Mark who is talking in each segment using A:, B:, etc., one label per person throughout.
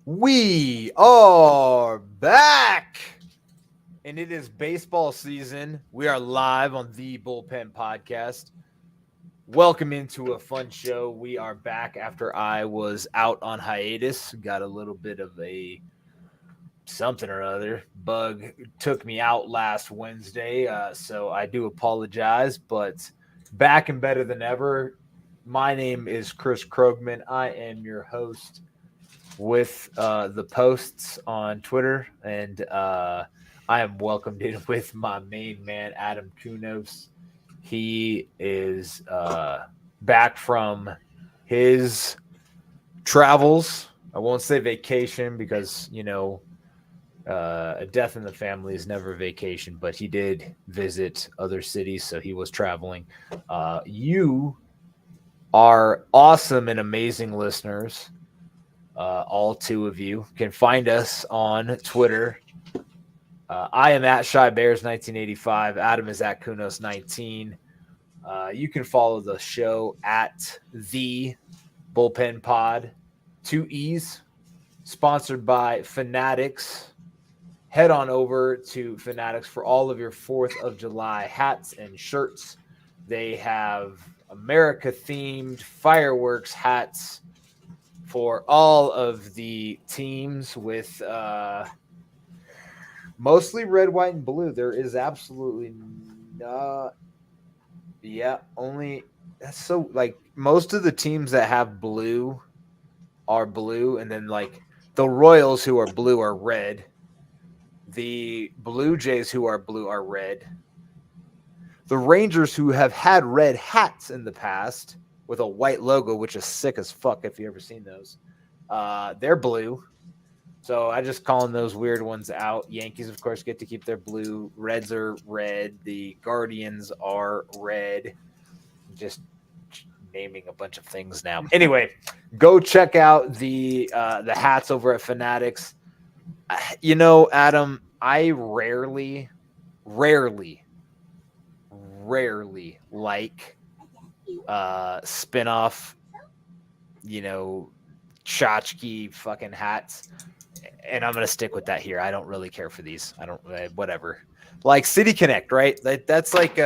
A: We are back, and it is baseball season. We are live on the Bullpen Podcast. Welcome into a fun show. We are back after I was out on hiatus. Got a little bit of a something or other. Bug took me out last Wednesday, so I do apologize, but back and better than ever. My name is Chris Krogman. I am your host with the posts on Twitter, and I am welcomed in with my main man, Adam Kunos. He is back from his travels. I won't say vacation because, a death in the family is never a vacation, but he did visit other cities, so he was traveling. You are awesome and amazing listeners. All two of you can find us on Twitter. I am at Shy Bears 1985. Adam is at Kunos 19. You can follow the show at the Bullpen Pod, 2 E's, sponsored by Fanatics. Head on over to Fanatics for all of your 4th of July hats and shirts. They have America themed fireworks hats for all of the teams with mostly red, white, and blue. There is absolutely not. Yeah, only that's so like most of the teams that have blue are blue, and then like the Royals who are blue are red. The Blue Jays who are blue are red. The Rangers who have had red hats in the past with a white logo, which is sick as fuck if you've ever seen those. They're blue. So I just calling those weird ones out. Yankees, of course, get to keep their blue. Reds are red. The Guardians are red. Just naming a bunch of things now. Anyway, go check out the hats over at Fanatics. Adam, I rarely like spin-off, tchotchke fucking hats, and I'm gonna stick with that here. I don't really care for these. I don't whatever. Like City Connect, right? That's like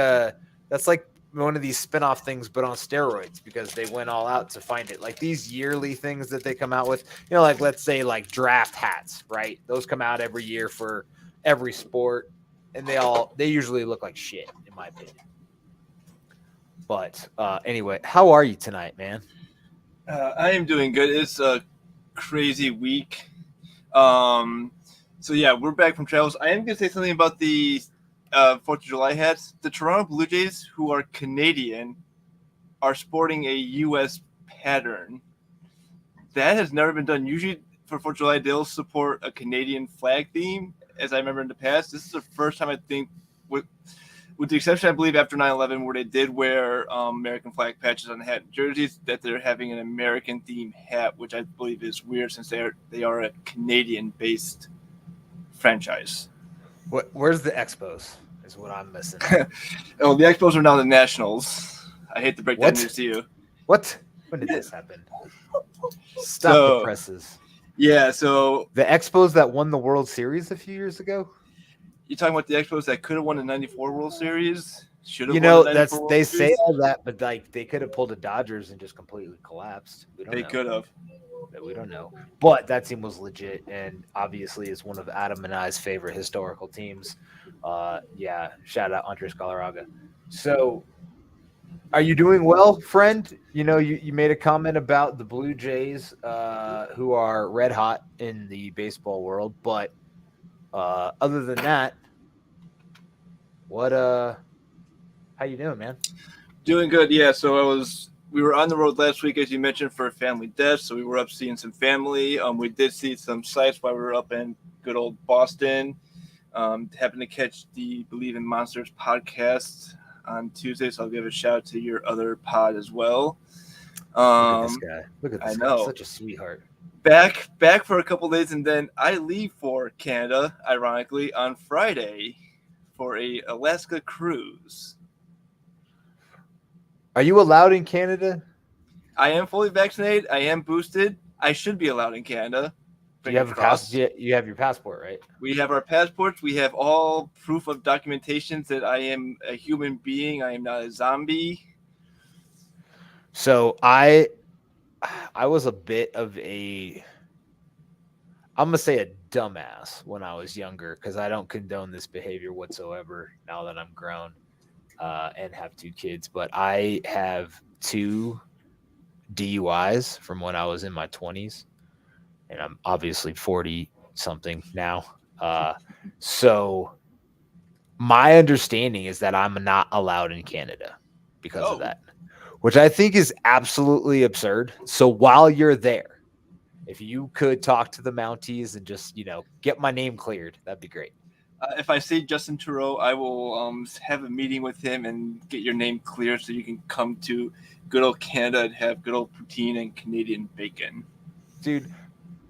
A: one of these spin-off things, but on steroids because they went all out to find it. Like these yearly things that they come out with, like let's say like draft hats, right? Those come out every year for every sport, and they usually look like shit, in my opinion. But anyway, how are you tonight, man?
B: I am doing good. It's a crazy week. So yeah, we're back from travels. I am going to say something about the 4th of July hats. The Toronto Blue Jays, who are Canadian, are sporting a U.S. pattern. That has never been done. Usually for 4th of July, they'll support a Canadian flag theme, as I remember in the past. This is the first time I think, with the exception, I believe, after 9/11, where they did wear American flag patches on the hat and jerseys, that they're having an American-themed hat, which I believe is weird since they are a Canadian-based franchise.
A: Where's the Expos? Is what I'm missing.
B: Oh, the Expos are now the Nationals. I hate to break that news to you.
A: What? When did this happen? Stop the presses.
B: Yeah, so
A: the Expos that won the World Series a few years ago.
B: You talking about the Expos that could have won the '94 World Series? Should have. Won the
A: that's they say all that, but like they could have pulled the Dodgers and just completely collapsed.
B: They could have.
A: We don't know, but that team was legit, and obviously is one of Adam and I's favorite historical teams. Yeah, shout out Andres Galarraga. So, are you doing well, friend? You made a comment about the Blue Jays, who are red hot in the baseball world, but other than that, how you doing, man?
B: Doing good, yeah. So we were on the road last week, as you mentioned, for a family death. So we were up seeing some family. We did see some sights while we were up in good old Boston. Happened to catch the Believe in Monsters podcast on Tuesday, so I'll give a shout out to your other pod as well.
A: Look at this guy. Look at this guy. Such a sweetheart.
B: Back for a couple days, and then I leave for Canada, ironically, on Friday for a Alaska cruise.
A: Are you allowed in Canada?
B: I am fully vaccinated. I am boosted. I should be allowed in Canada.
A: Do
B: bring
A: you have a pass?
B: across.
A: You have your passport, right?
B: We have our passports. We have all proof of documentations that I am a human being. I am not a zombie.
A: So I was a bit of a I'm gonna say a dumbass when I was younger because I don't condone this behavior whatsoever now that I'm grown and have two kids. But I have two DUIs from when I was in my 20s, and I'm obviously 40 something now. So my understanding is that I'm not allowed in Canada because of
B: Oh,
A: that, which I think is absolutely absurd. So while you're there, if you could talk to the Mounties and just, get my name cleared, that'd be great.
B: if I see Justin Trudeau, I will have a meeting with him and get your name clear so you can come to good old Canada and have good old poutine and Canadian bacon.
A: Dude,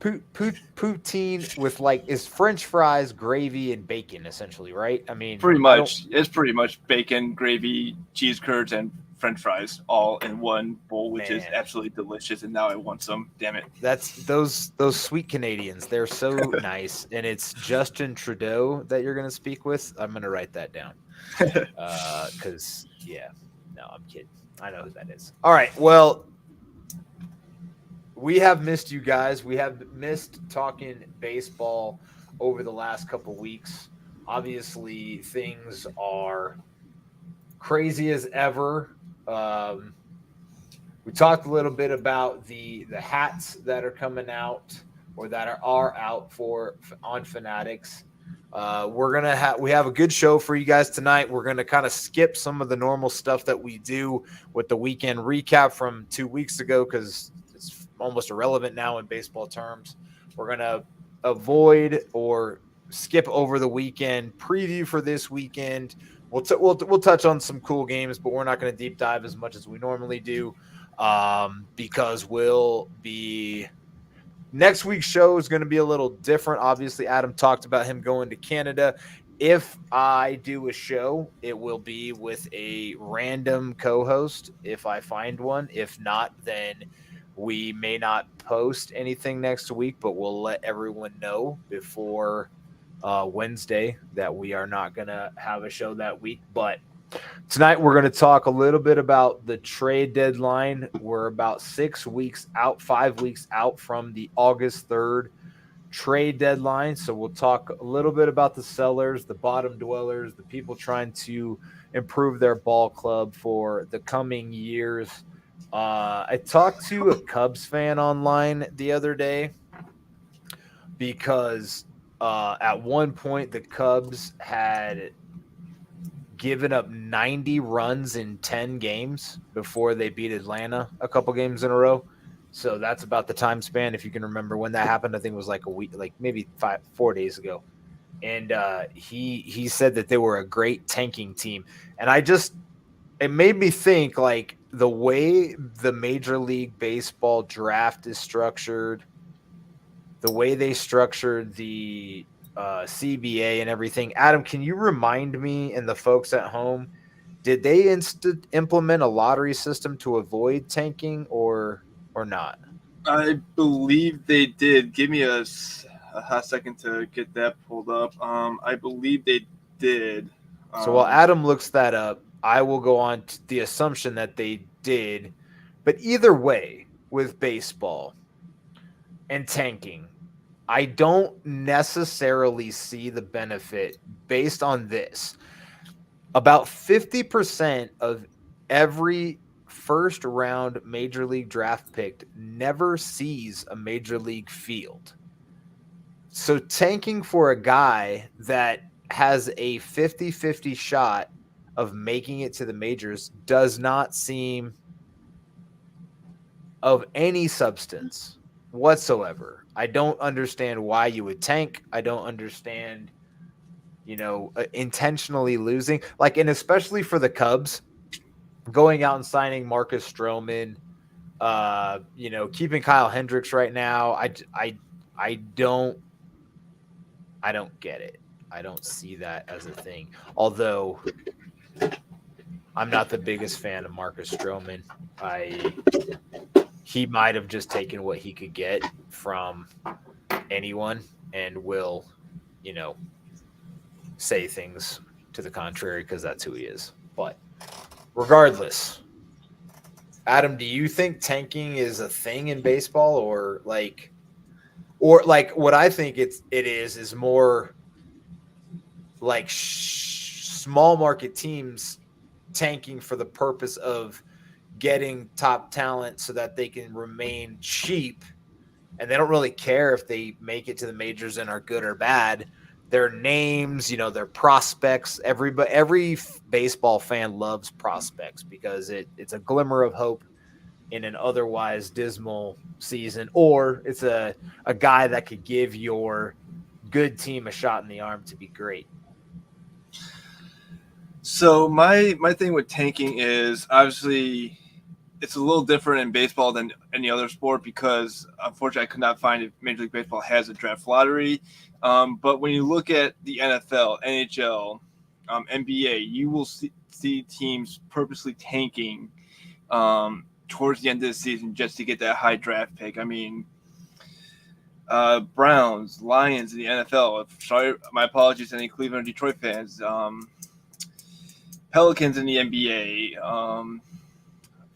A: poutine with is French fries, gravy, and bacon essentially, right? I mean,
B: Pretty
A: I don't,
B: much, it's pretty much bacon, gravy, cheese curds, and French fries all in one bowl, which is
A: man.
B: absolutely delicious. And now I want some. Damn it!
A: That's those sweet Canadians. They're so nice, and it's Justin Trudeau that you're gonna speak with. I'm gonna write that down. Because yeah, no, I'm kidding. I know who that is. All right, well, we have missed you guys. We have missed talking baseball over the last couple weeks. Obviously, things are crazy as ever. We talked a little bit about the hats that are coming out or that are out for on Fanatics. We have a good show for you guys tonight. We're gonna kind of skip some of the normal stuff that we do with the weekend recap from 2 weeks ago because it's almost irrelevant now in baseball terms. We're gonna avoid or skip over the weekend preview for this weekend. We'll touch on some cool games, but we're not going to deep dive as much as we normally do because we'll be next week's show is going to be a little different. Obviously, Adam talked about him going to Canada. If I do a show, it will be with a random co-host if I find one. If not, then we may not post anything next week, but we'll let everyone know before Wednesday that we are not going to have a show that week. But tonight, we're going to talk a little bit about the trade deadline. We're about 6 weeks out, 5 weeks out from the August 3rd trade deadline. So we'll talk a little bit about the sellers, the bottom dwellers, the people trying to improve their ball club for the coming years. I talked to a Cubs fan online the other day because at one point the Cubs had given up 90 runs in 10 games before they beat Atlanta a couple games in a row. So that's about the time span. If you can remember when that happened, I think it was like a week, like maybe 4 days ago. And he said that they were a great tanking team. And it made me think like the way the Major League Baseball draft is structured, the way they structured the CBA and everything. Adam, can you remind me and the folks at home, did they implement a lottery system to avoid tanking or not?
B: I believe they did. Give me a hot second to get that pulled up. I believe they did.
A: So while Adam looks that up, I will go on to the assumption that they did. But either way, with baseball and tanking, I don't necessarily see the benefit based on this. About 50% of every first round major league draft pick never sees a major league field. So tanking for a guy that has a 50-50 shot of making it to the majors does not seem of any substance whatsoever. I don't understand why you would tank. I don't understand, intentionally losing. And especially for the Cubs, going out and signing Marcus Stroman, keeping Kyle Hendricks right now. I don't get it. I don't see that as a thing. Although I'm not the biggest fan of Marcus Stroman. He might have just taken what he could get from anyone and will, say things to the contrary because that's who he is. But regardless, Adam, do you think tanking is a thing in baseball, or what I think it is more like small market teams tanking for the purpose of getting top talent so that they can remain cheap, and they don't really care if they make it to the majors and are good or bad. Their names, their prospects. Every baseball fan loves prospects because it's a glimmer of hope in an otherwise dismal season, or it's a guy that could give your good team a shot in the arm to be great.
B: So my thing with tanking is obviously it's a little different in baseball than any other sport because unfortunately I could not find if Major League Baseball has a draft lottery. But when you look at the NFL, NHL, NBA, you will see teams purposely tanking towards the end of the season just to get that high draft pick. I mean, Browns, Lions in the NFL. Sorry, my apologies to any Cleveland or Detroit fans. Pelicans in the NBA.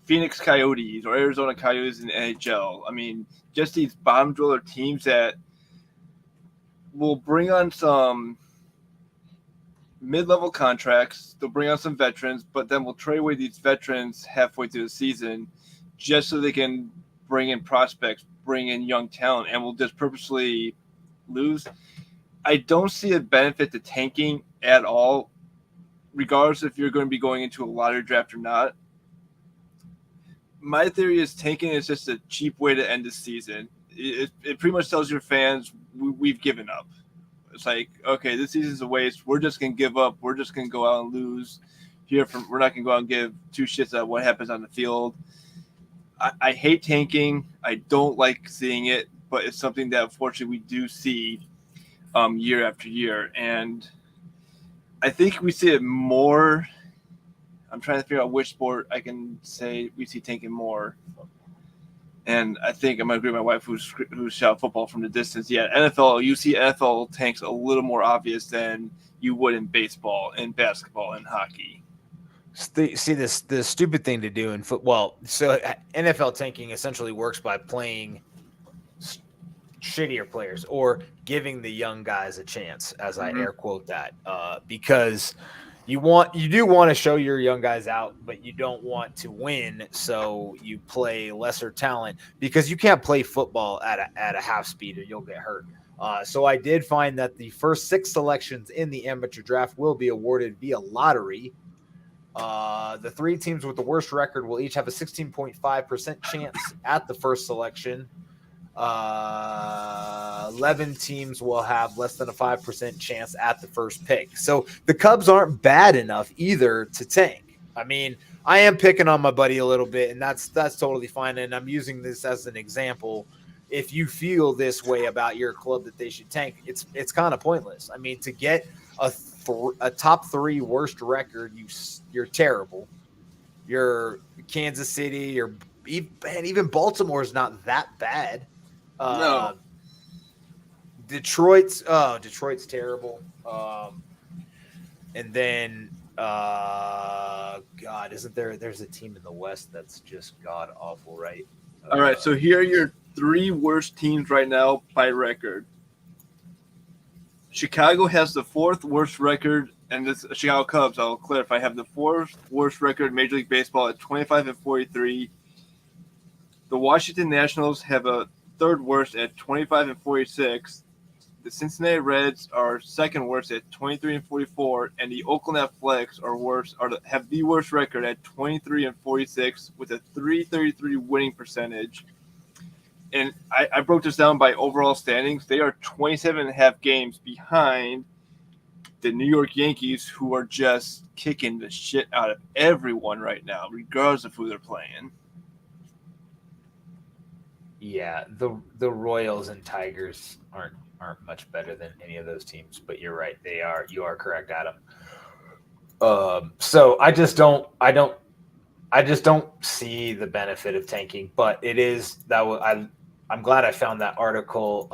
B: Phoenix Coyotes or Arizona Coyotes in the NHL. I mean, just these bottom dweller teams that will bring on some mid-level contracts. They'll bring on some veterans, but then we'll trade away these veterans halfway through the season just so they can bring in prospects, bring in young talent, and we'll just purposely lose. I don't see a benefit to tanking at all, regardless if you're going to be going into a lottery draft or not. My theory is tanking is just a cheap way to end the season. It pretty much tells your fans we've given up. It's like, okay, this season's a waste. We're just gonna give up. We're just gonna go out and lose. We're not gonna go out and give two shits about what happens on the field. I hate tanking. I don't like seeing it, but it's something that unfortunately we do see year after year, and I think we see it more. I'm trying to figure out which sport I can say we see tanking more. And I think I'm going to agree with my wife who's shot football from the distance. Yeah, NFL, you see NFL tanks a little more obvious than you would in baseball and basketball and hockey.
A: See, the stupid thing to do in football. So NFL tanking essentially works by playing shittier players or giving the young guys a chance, as I air quote that, because you do want to show your young guys out, but you don't want to win, so you play lesser talent because you can't play football at a half speed or you'll get hurt. So I did find that the first 6 selections in the amateur draft will be awarded via lottery. The 3 teams with the worst record will each have a 16.5% chance at the first selection. 11 teams will have less than a 5% chance at the first pick. So the Cubs aren't bad enough either to tank. I mean, I am picking on my buddy a little bit, and that's totally fine. And I'm using this as an example. If you feel this way about your club that they should tank, it's kind of pointless. I mean, to get a top 3 worst record, you're terrible. You're Kansas City, or even Baltimore is not that bad.
B: No.
A: Detroit's terrible. And then God, isn't there's a team in the West that's just god awful, right?
B: All right, so here are your 3 worst teams right now by record. Chicago has the 4th worst record, and this Chicago Cubs, I'll clarify, have the 4th worst record in Major League Baseball at 25-43. The Washington Nationals have a 3rd worst at 25-46. The Cincinnati Reds are 2nd worst at 23-44, and the Oakland Athletics have the worst record at 23-46 with a .333 winning percentage. And I broke this down by overall standings. They are 27.5 games behind the New York Yankees, who are just kicking the shit out of everyone right now, regardless of who they're playing.
A: Yeah, the Royals and Tigers aren't much better than any of those teams, but you're right. You are correct, Adam. So I just don't see the benefit of tanking, but it is I'm glad I found that article.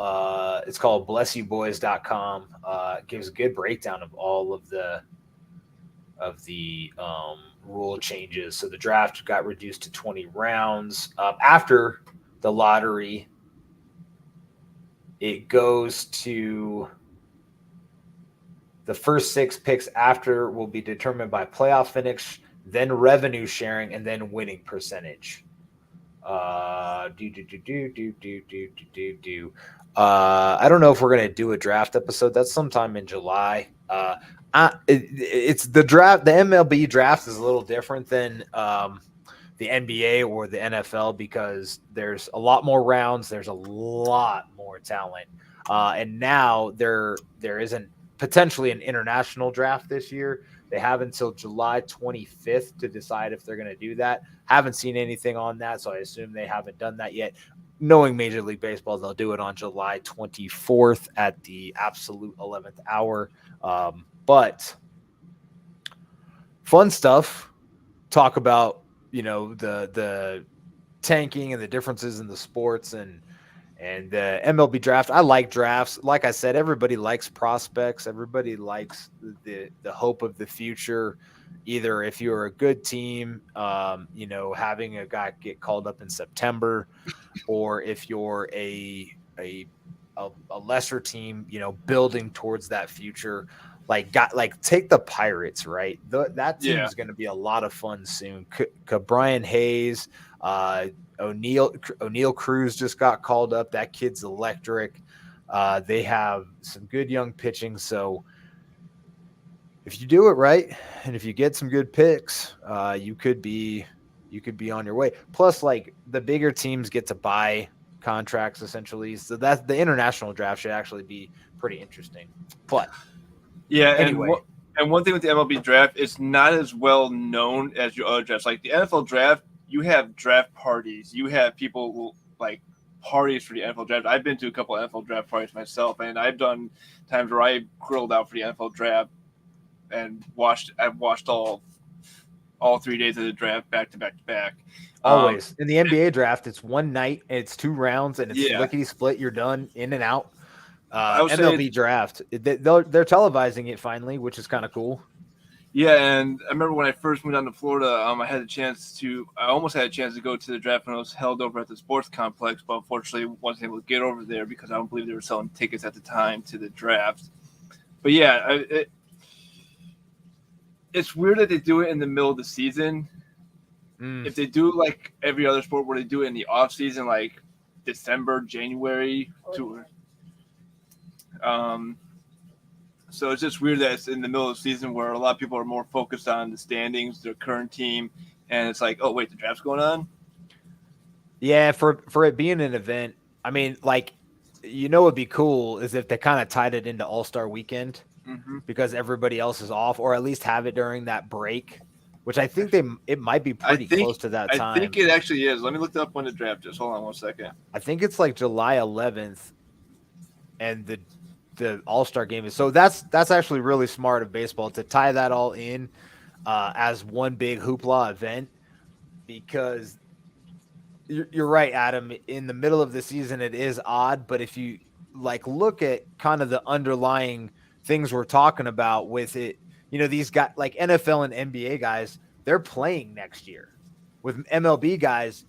A: It's called blessyouboys.com. It gives a good breakdown of all of the rule changes. So the draft got reduced to 20 rounds. After the lottery, it goes to the first 6 picks after will be determined by playoff finish, then revenue sharing, and then winning percentage. I don't know if we're gonna do a draft episode. That's sometime in July. It's the draft. The MLB draft is a little different than the NBA or the NFL because there's a lot more rounds. There's a lot more talent, and now there isn't potentially an international draft this year. They have until July 25th to decide if they're going to do that. Haven't seen anything on that, so I assume they haven't done that yet. Knowing Major League Baseball, they'll do it on July 24th at the absolute 11th hour. But fun stuff. Talk about the tanking and the differences in the sports and the MLB draft. I like drafts. Like I said, everybody likes prospects. Everybody likes the hope of the future. Either if you're a good team, having a guy get called up in September, or if you're a lesser team, building towards that future. Like take the Pirates, right? That team
B: Yeah.
A: is going to be a lot of fun soon. Brian Hayes, O'Neal Cruz just got called up. That kid's electric. They have some good young pitching. So if you do it right, and if you get some good picks, you could be on your way. Plus, like the bigger teams get to buy contracts essentially. So that's the international draft should actually be pretty interesting. But
B: Yeah,
A: anyway,
B: and one thing with the MLB draft, it's not as well known as your other drafts. Like the NFL draft, you have draft parties. You have people who, like parties for the NFL draft. I've been to a couple of NFL draft parties myself, and I've done times where I grilled out for the NFL draft and I've watched all 3 days of the draft back to back to back.
A: always in the NBA draft, it's one night, it's 2 rounds, and it's
B: Yeah.
A: lickety split. You're done, in and out.
B: I would
A: MLB
B: say,
A: draft, they're televising it finally, which is kind of cool.
B: yeah, and I remember when I first moved down to Florida, I almost had a chance to go to the draft when it was held over at the sports complex, but unfortunately wasn't able to get over there because I don't believe they were selling tickets at the time to the draft. But yeah, it's weird that they do it in the middle of the season. If they do like every other sport where they do it in the off season, like December, January, so it's just weird that it's in the middle of the season where a lot of people are more focused on the standings, their current team, and it's like, oh wait, the draft's going on.
A: Yeah, for it being an event, I mean, like, it'd be cool is if they kind of tied it into All-Star Weekend because everybody else is off, or at least have it during that break, which I think it might be pretty close to that time.
B: I think it actually is. Let me look up when the draft is. Hold on 1 second.
A: I think it's like July 11th, and the All-Star game is. So that's actually really smart of baseball to tie that all in as one big hoopla event, because you're right, Adam. In the middle of the season, it is odd, but if you look at kind of the underlying things we're talking about with it, these guys like NFL and NBA guys, they're playing next year. With MLB guys,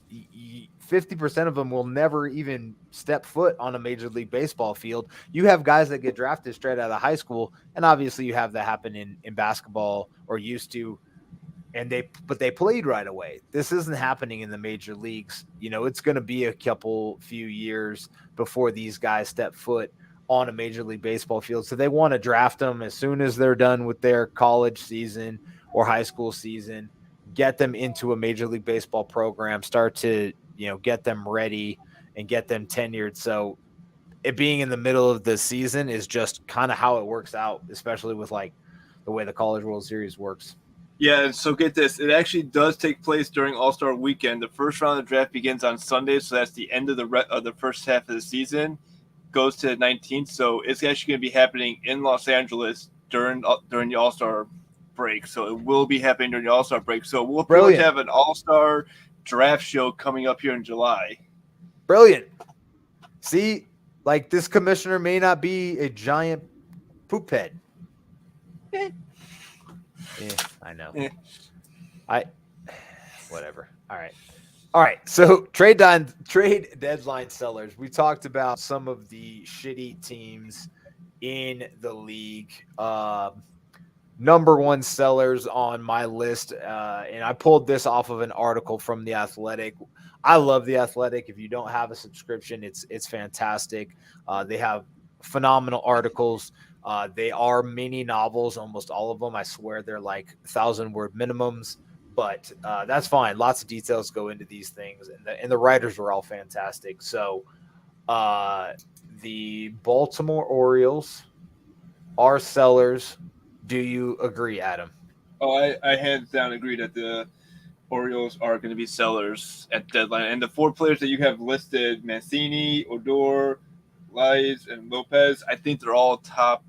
A: 50% of them will never even step foot on a Major League Baseball field. You have guys that get drafted straight out of high school, and obviously you have that happen in basketball, or used to, but they played right away. This isn't happening in the major leagues. It's going to be a few years before these guys step foot on a Major League Baseball field. So they want to draft them as soon as they're done with their college season or high school season, get them into a Major League Baseball program, start to, get them ready and get them tenured. So it being in the middle of the season is just kind of how it works out, especially with like the way the College World Series works.
B: Yeah, so get this. It actually does take place during All-Star Weekend. The first round of the draft begins on Sunday, so that's the end of the first half of the season. Goes to the 19th, so it's actually going to be happening in Los Angeles during the All-Star break. So it will be happening during the All-Star break. So we'll pretty much have an All-Star draft show coming up here in July.
A: Brilliant. See, like this commissioner may not be a giant poop head.
B: Eh,
A: I know.
B: eh.
A: I whatever. All right. All right. So trade deadline sellers. We talked about some of the shitty teams in the league. Number one sellers on my list, and I pulled this off of an article from the Athletic. I love the Athletic. If you don't have a subscription, it's fantastic. They have phenomenal articles. They are mini novels, almost all of them. I swear they're like 1,000-word minimums, but that's fine. Lots of details go into these things, and the writers are all fantastic. So, uh, the Baltimore Orioles are sellers. Do you agree, Adam?
B: Oh, I hands down agree that the Orioles are going to be sellers at deadline. And the four players that you have listed, Mancini, Odor, Lies, and Lopez, I think they're all top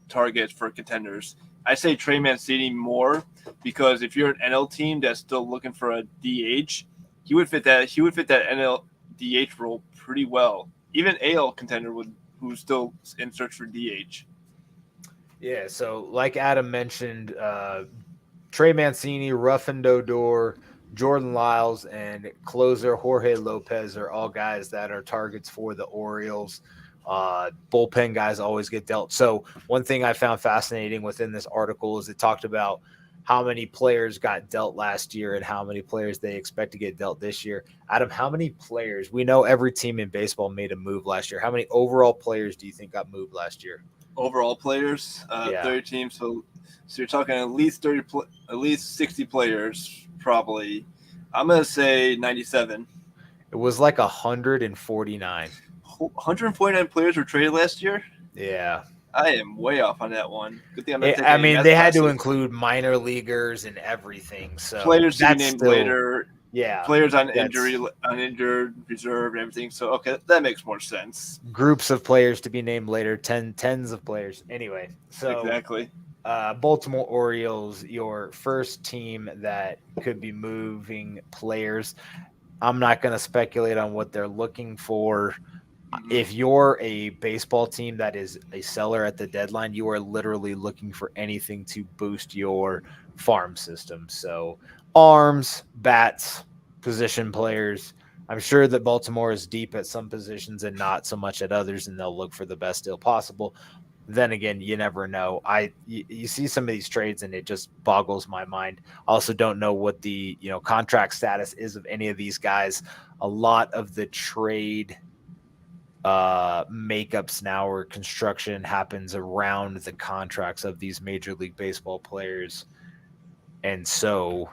B: targets for contenders. I say Trey Mancini more because if you're an NL team that's still looking for a DH, he would fit that. He would fit that NL DH role pretty well. Even AL contender would, who's still in search for DH.
A: Yeah. So, like Adam mentioned, Trey Mancini, Ruffin Odor, Jordan Lyles, and closer Jorge Lopez are all guys that are targets for the Orioles. Bullpen guys always get dealt. So, one thing I found fascinating within this article is it talked about how many players got dealt last year and how many players they expect to get dealt this year. Adam, how many players? We know every team in baseball made a move last year. How many overall players do you think got moved last year?
B: Overall players,
A: Yeah.
B: 30 teams. So you're talking at least 30, at least 60 players, probably. I'm gonna say 97.
A: It was like 149.
B: 149 players were traded last year.
A: Yeah.
B: I am way off on that one. Good thing I'm not taking
A: I
B: any
A: mean,
B: math
A: they had to
B: classes.
A: include minor leaguers and everything. So
B: Players to be
A: that's
B: named
A: still,
B: later.
A: yeah,
B: Players on
A: that's
B: injured, reserve, and everything. So okay, that makes more sense.
A: groups of players to be named later, tens of players. Anyway, so
B: Exactly.
A: Baltimore Orioles, your first team that could be moving players. I'm not going to speculate on what they're looking for. If you're a baseball team that is a seller at the deadline, you are literally looking for anything to boost your farm system. So, arms, bats, position players. I'm sure that Baltimore is deep at some positions and not so much at others, and they'll look for the best deal possible. Then again, you never know. You see some of these trades and it just boggles my mind. I also don't know what the contract status is of any of these guys. A lot of the trade makeups now or construction happens around the contracts of these Major League Baseball players. And so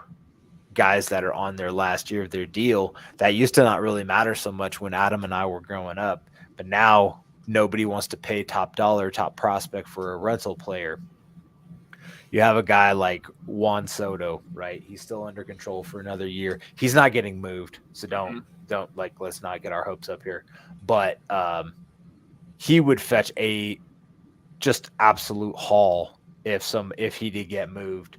A: guys that are on their last year of their deal, that used to not really matter so much when Adam and I were growing up, but now nobody wants to pay top dollar, top prospect for a rental player. You have a guy like Juan Soto, right? He's still under control for another year. He's not getting moved, so don't like let's not get our hopes up here. But he would fetch a just absolute haul if he did get moved.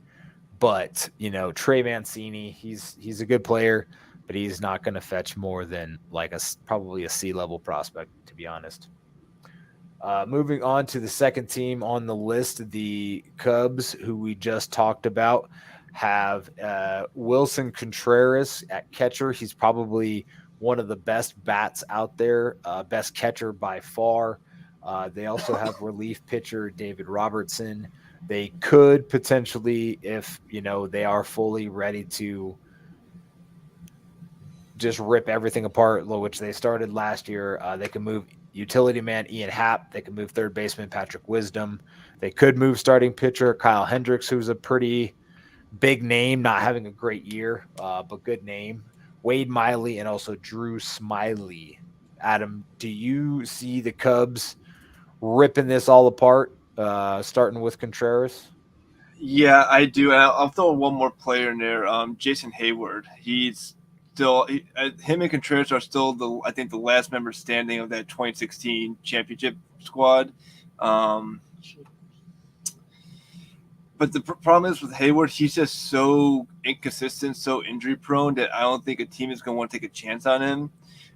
A: But Trey Mancini, he's a good player, but he's not going to fetch more than like probably a C-level prospect, to be honest. Moving on to the second team on the list, the Cubs, who we just talked about, have Wilson Contreras at catcher. He's probably one of the best bats out there, best catcher by far. They also have relief pitcher David Robertson. They could potentially, if they are fully ready to just rip everything apart, which they started last year. They can move utility man Ian Happ. They can move third baseman Patrick Wisdom. They could move starting pitcher Kyle Hendricks, who's a pretty big name, not having a great year, but good name. Wade Miley and also Drew Smiley. Adam, do you see the Cubs ripping this all apart, starting with Contreras?
B: Yeah, I do. I'll throw one more player in there. Jason Hayward. He's still him and Contreras are still I think the last member standing of that 2016 championship squad. But the problem is with Hayward, he's just so inconsistent, so injury prone that I don't think a team is going to want to take a chance on him.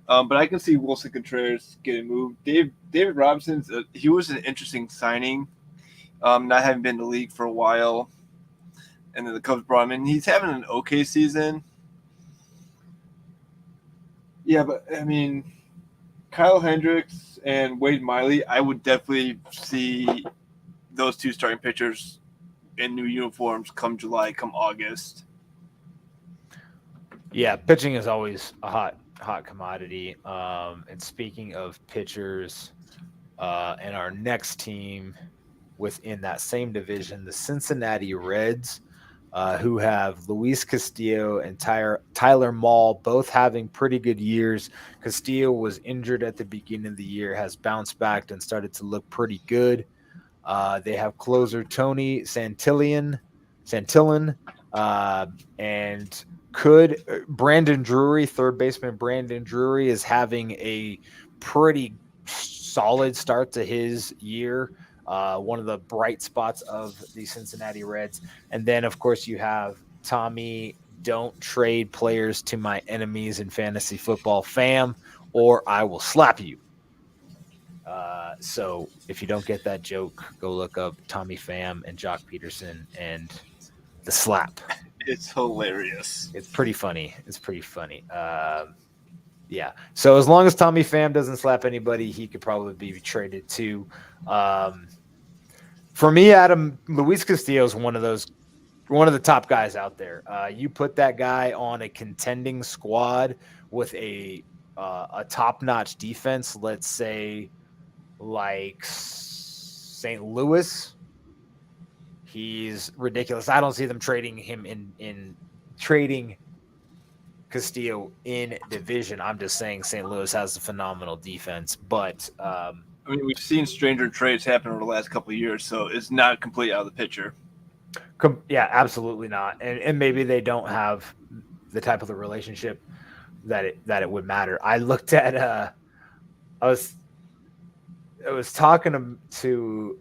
B: But I can see Wilson Contreras getting moved. David Robinson's he was an interesting signing. Not having been in the league for a while, and then the Cubs brought him in. He's having an okay season. Yeah, but I mean, Kyle Hendricks and Wade Miley, I would definitely see those two starting pitchers in new uniforms come July, come August.
A: Yeah, pitching is always a hot commodity. And speaking of pitchers, and our next team within that same division, the Cincinnati Reds, who have Luis Castillo and Tyler Mahle both having pretty good years. Castillo was injured at the beginning of the year, has bounced back and started to look pretty good. They have closer Tony Santillan, and could Brandon Drury, third baseman Brandon Drury, is having a pretty solid start to his year. One of the bright spots of the Cincinnati Reds. And then, of course, you have Tommy, don't trade players to my enemies in fantasy football, fam, or I will slap you. So if you don't get that joke, go look up Tommy Pham and Jock Peterson and the slap.
B: It's hilarious.
A: It's pretty funny. Yeah. So as long as Tommy Pham doesn't slap anybody, he could probably be traded too. For me, Adam, Luis Castillo is one of the top guys out there. You put that guy on a contending squad with a top-notch defense, let's say like St. Louis, he's ridiculous. I don't see them trading him in trading Castillo in division. I'm just saying St. Louis has a phenomenal defense, but
B: I mean, we've seen stranger trades happen over the last couple of years, so it's not completely out of the picture.
A: Yeah, absolutely not. And maybe they don't have the type of the relationship that it would matter. I looked at I was talking to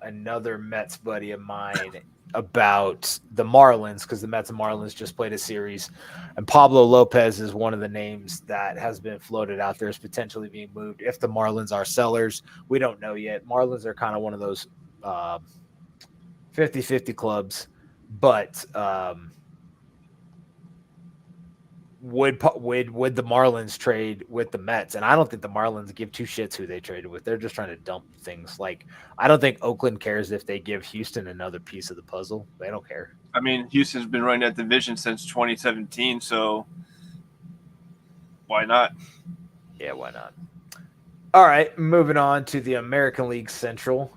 A: another Mets buddy of mine about the Marlins, because the Mets and Marlins just played a series, and Pablo Lopez is one of the names that has been floated out there as potentially being moved if the Marlins are sellers. We don't know yet. Marlins are kind of one of those 50-50 clubs, but would the Marlins trade with the Mets? And I don't think the Marlins give two shits who they traded with. They're just trying to dump things. Like, I don't think Oakland cares if they give Houston another piece of the puzzle. They don't care.
B: I mean, Houston's been running that division since 2017, so why not?
A: Yeah, why not? All right, moving on to the American League Central.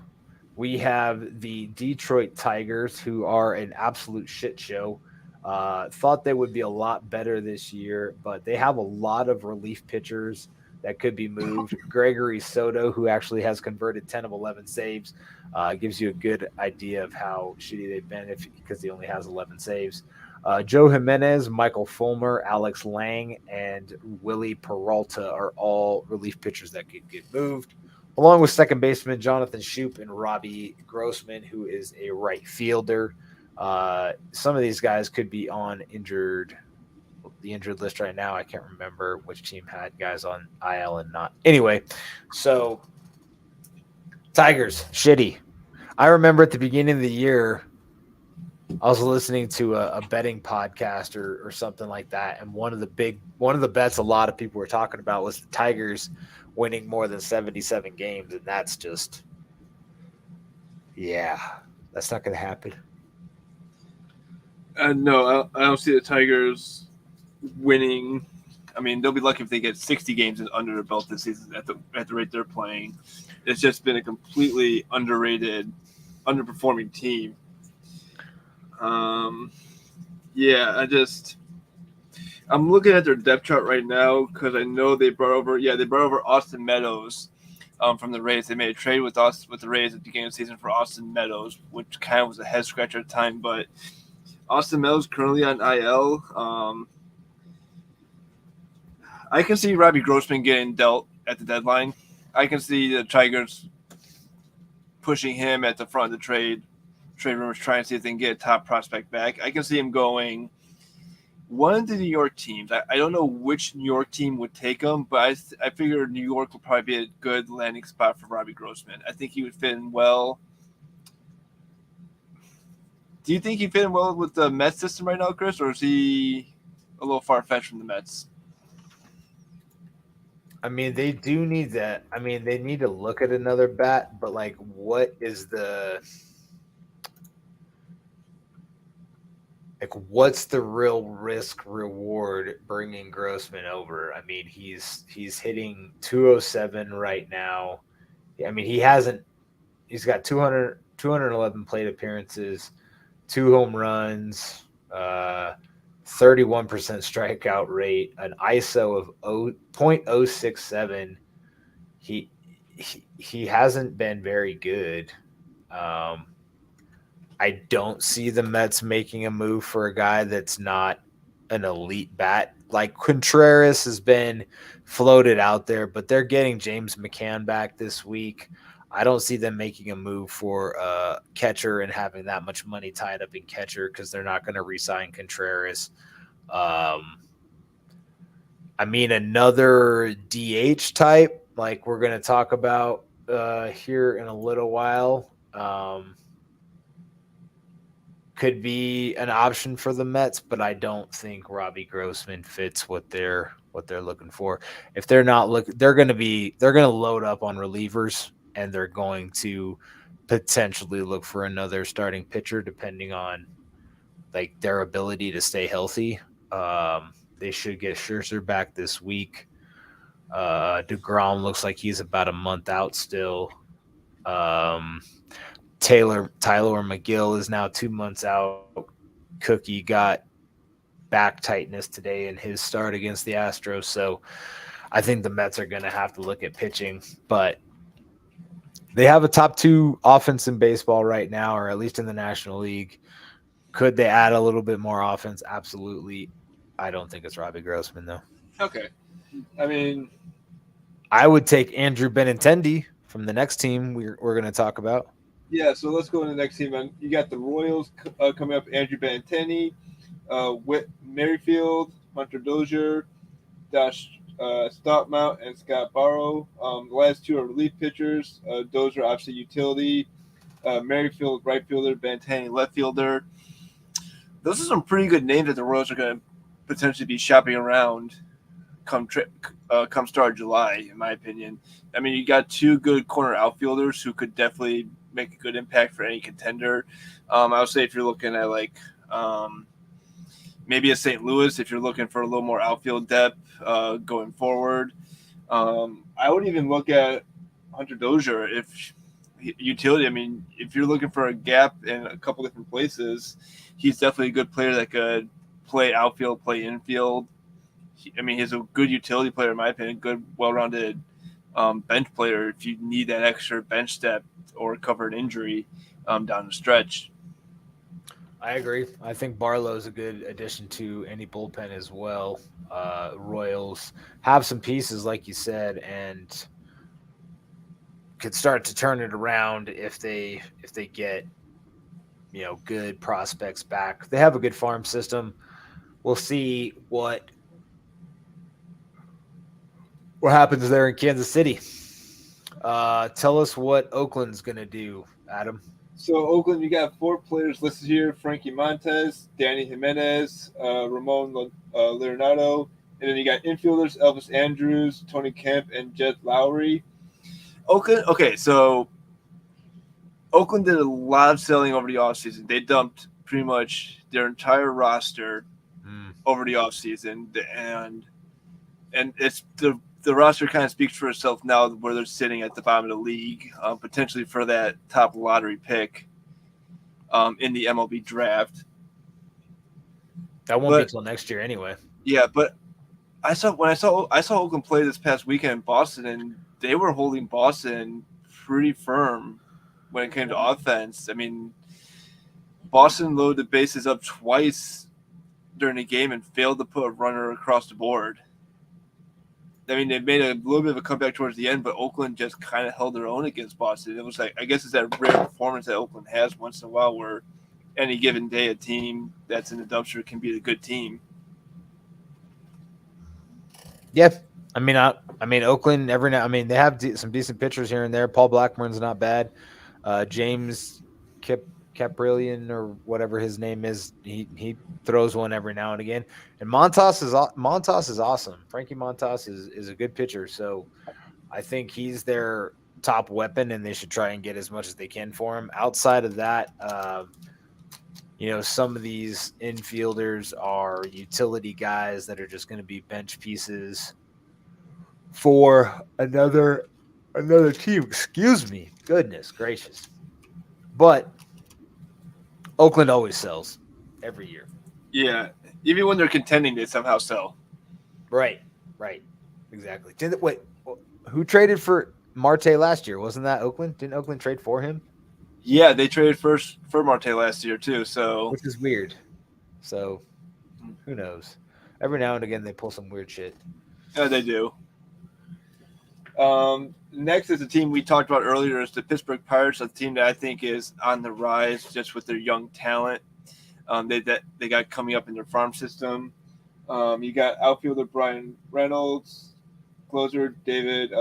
A: We have the Detroit Tigers, who are an absolute shit show. Thought they would be a lot better this year, but they have a lot of relief pitchers that could be moved. Gregory Soto, who actually has converted 10 of 11 saves, gives you a good idea of how shitty they've been because he only has 11 saves. Joe Jimenez, Michael Fulmer, Alex Lang, and Willie Peralta are all relief pitchers that could get moved, along with second baseman Jonathan Shoup and Robbie Grossman, who is a right fielder. Some of these guys could be on the injured list right now. I can't remember which team had guys on IL and not. Anyway, so Tigers, shitty. I remember at the beginning of the year, I was listening to a betting podcast or something like that, and one of the bets a lot of people were talking about was the Tigers winning more than 77 games, and that's just, yeah, that's not going to happen.
B: No, I don't see the Tigers winning. I mean, they'll be lucky if they get 60 games under their belt this season at the rate they're playing. It's just been a completely underrated, underperforming team. Yeah, I'm looking at their depth chart right now because I know they brought over Austin Meadows from the Rays. They made a trade with the Rays at the beginning of the season for Austin Meadows, which kind of was a head scratcher at the time, but Austin Meadows currently on IL. I can see Robbie Grossman getting dealt at the deadline. I can see the Tigers pushing him at the front of the trade rumors, trying to see if they can get a top prospect back. I can see him going one of the New York teams. I don't know which New York team would take him, but I figure New York would probably be a good landing spot for Robbie Grossman. I think he would fit in well. Do you think he fit in well with the Mets system right now, Chris, or is he a little far fetched from the Mets?
A: I mean, they do need that. I mean, they need to look at another bat, but like, what is what's the real risk reward bringing Grossman over? I mean, he's hitting 207 right now. I mean, he's got 211 plate appearances, 2 home runs, 31% strikeout rate, an ISO of 0.067. He hasn't been very good. Um, I don't see the Mets making a move for a guy that's not an elite bat. Like Contreras has been floated out there, but they're getting James McCann back this week. I don't see them making a move for a catcher and having that much money tied up in catcher because they're not going to re-sign Contreras. Um, I mean, another DH type, like we're going to talk about here in a little while. Could be an option for the Mets, but I don't think Robbie Grossman fits what they're looking for. If they're not they're going to load up on relievers and they're going to potentially look for another starting pitcher depending on like their ability to stay healthy. They should get Scherzer back this week. DeGrom looks like he's about a month out still. Um, Tyler McGill is now 2 months out. Cookie got back tightness today in his start against the Astros. So I think the Mets are going to have to look at pitching, but they have a top two offense in baseball right now, or at least in the National League. Could they add a little bit more offense? Absolutely. I don't think it's Robbie Grossman, though.
B: Okay. I mean,
A: I would take Andrew Benintendi from the next team we're going to talk about.
B: yeah, so let's go to the next team. And you got the Royals coming up, Andrew Benintendi, Whit Merrifield, Hunter Dozier, Dash Stopmount, and Scott Barrow. The last two are relief pitchers. Dozier, obviously, utility. Merrifield, right fielder. Benintendi, left fielder. Those are some pretty good names that the Royals are going to potentially be shopping around come start July, in my opinion. I mean, you got two good corner outfielders who could definitely make a good impact for any contender. I would say if you're looking at like maybe a St. Louis, if you're looking for a little more outfield depth going forward. I would even look at Hunter Dozier if utility. I mean, if you're looking for a gap in a couple different places, he's definitely a good player that could play outfield, play infield. I mean, he's a good utility player, in my opinion, good, well-rounded bench player if you need that extra bench depth or cover an injury down the stretch.
A: I agree. I think Barlow's a good addition to any bullpen as well. Royals have some pieces, like you said, and could start to turn it around if they get good prospects back. They have a good farm system. We'll see what happens there in Kansas City. Tell us what Oakland's gonna do, Adam.
B: So Oakland, you got four players listed here: Frankie Montes, Danny Jimenez, Ramon Leonardo, and then you got infielders: Elvis Andrews, Tony Kemp, and Jed Lowry. Oakland. Okay, so Oakland did a lot of selling over the offseason. They dumped pretty much their entire roster over the offseason, and it's the roster kind of speaks for itself now, where they're sitting at the bottom of the league, potentially for that top lottery pick in the MLB draft.
A: That won't be till next year anyway.
B: Yeah, but I saw Oakland play this past weekend in Boston, and they were holding Boston pretty firm when it came to offense. I mean, Boston loaded the bases up twice during the game and failed to put a runner across the board. I mean, they made a little bit of a comeback towards the end, but Oakland just kind of held their own against Boston. It was like, I guess it's that rare performance that Oakland has once in a while where any given day a team that's in the dumpster can beat a good team.
A: Yeah, I mean Oakland every now. I mean they have some decent pitchers here and there. Paul Blackburn's not bad. James Kip Caprillion or whatever his name is, he throws one every now and again. And Montas is awesome. Frankie Montas is a good pitcher. So I think he's their top weapon, and they should try and get as much as they can for him. Outside of that, some of these infielders are utility guys that are just going to be bench pieces for another team. Excuse me. Goodness gracious. But Oakland always sells every year.
B: Yeah, even when they're contending, they somehow sell.
A: Right. Right. Exactly. Wait, who traded for Marte last year? Wasn't that Oakland? Didn't Oakland trade for him?
B: Yeah, they traded first for Marte last year too. So
A: Which is weird. So who knows? Every now and again they pull some weird shit.
B: yeah, they do. Next is a team we talked about earlier. Is the Pittsburgh Pirates, a team that I think is on the rise just with their young talent. They got coming up in their farm system. You got outfielder Brian Reynolds, closer David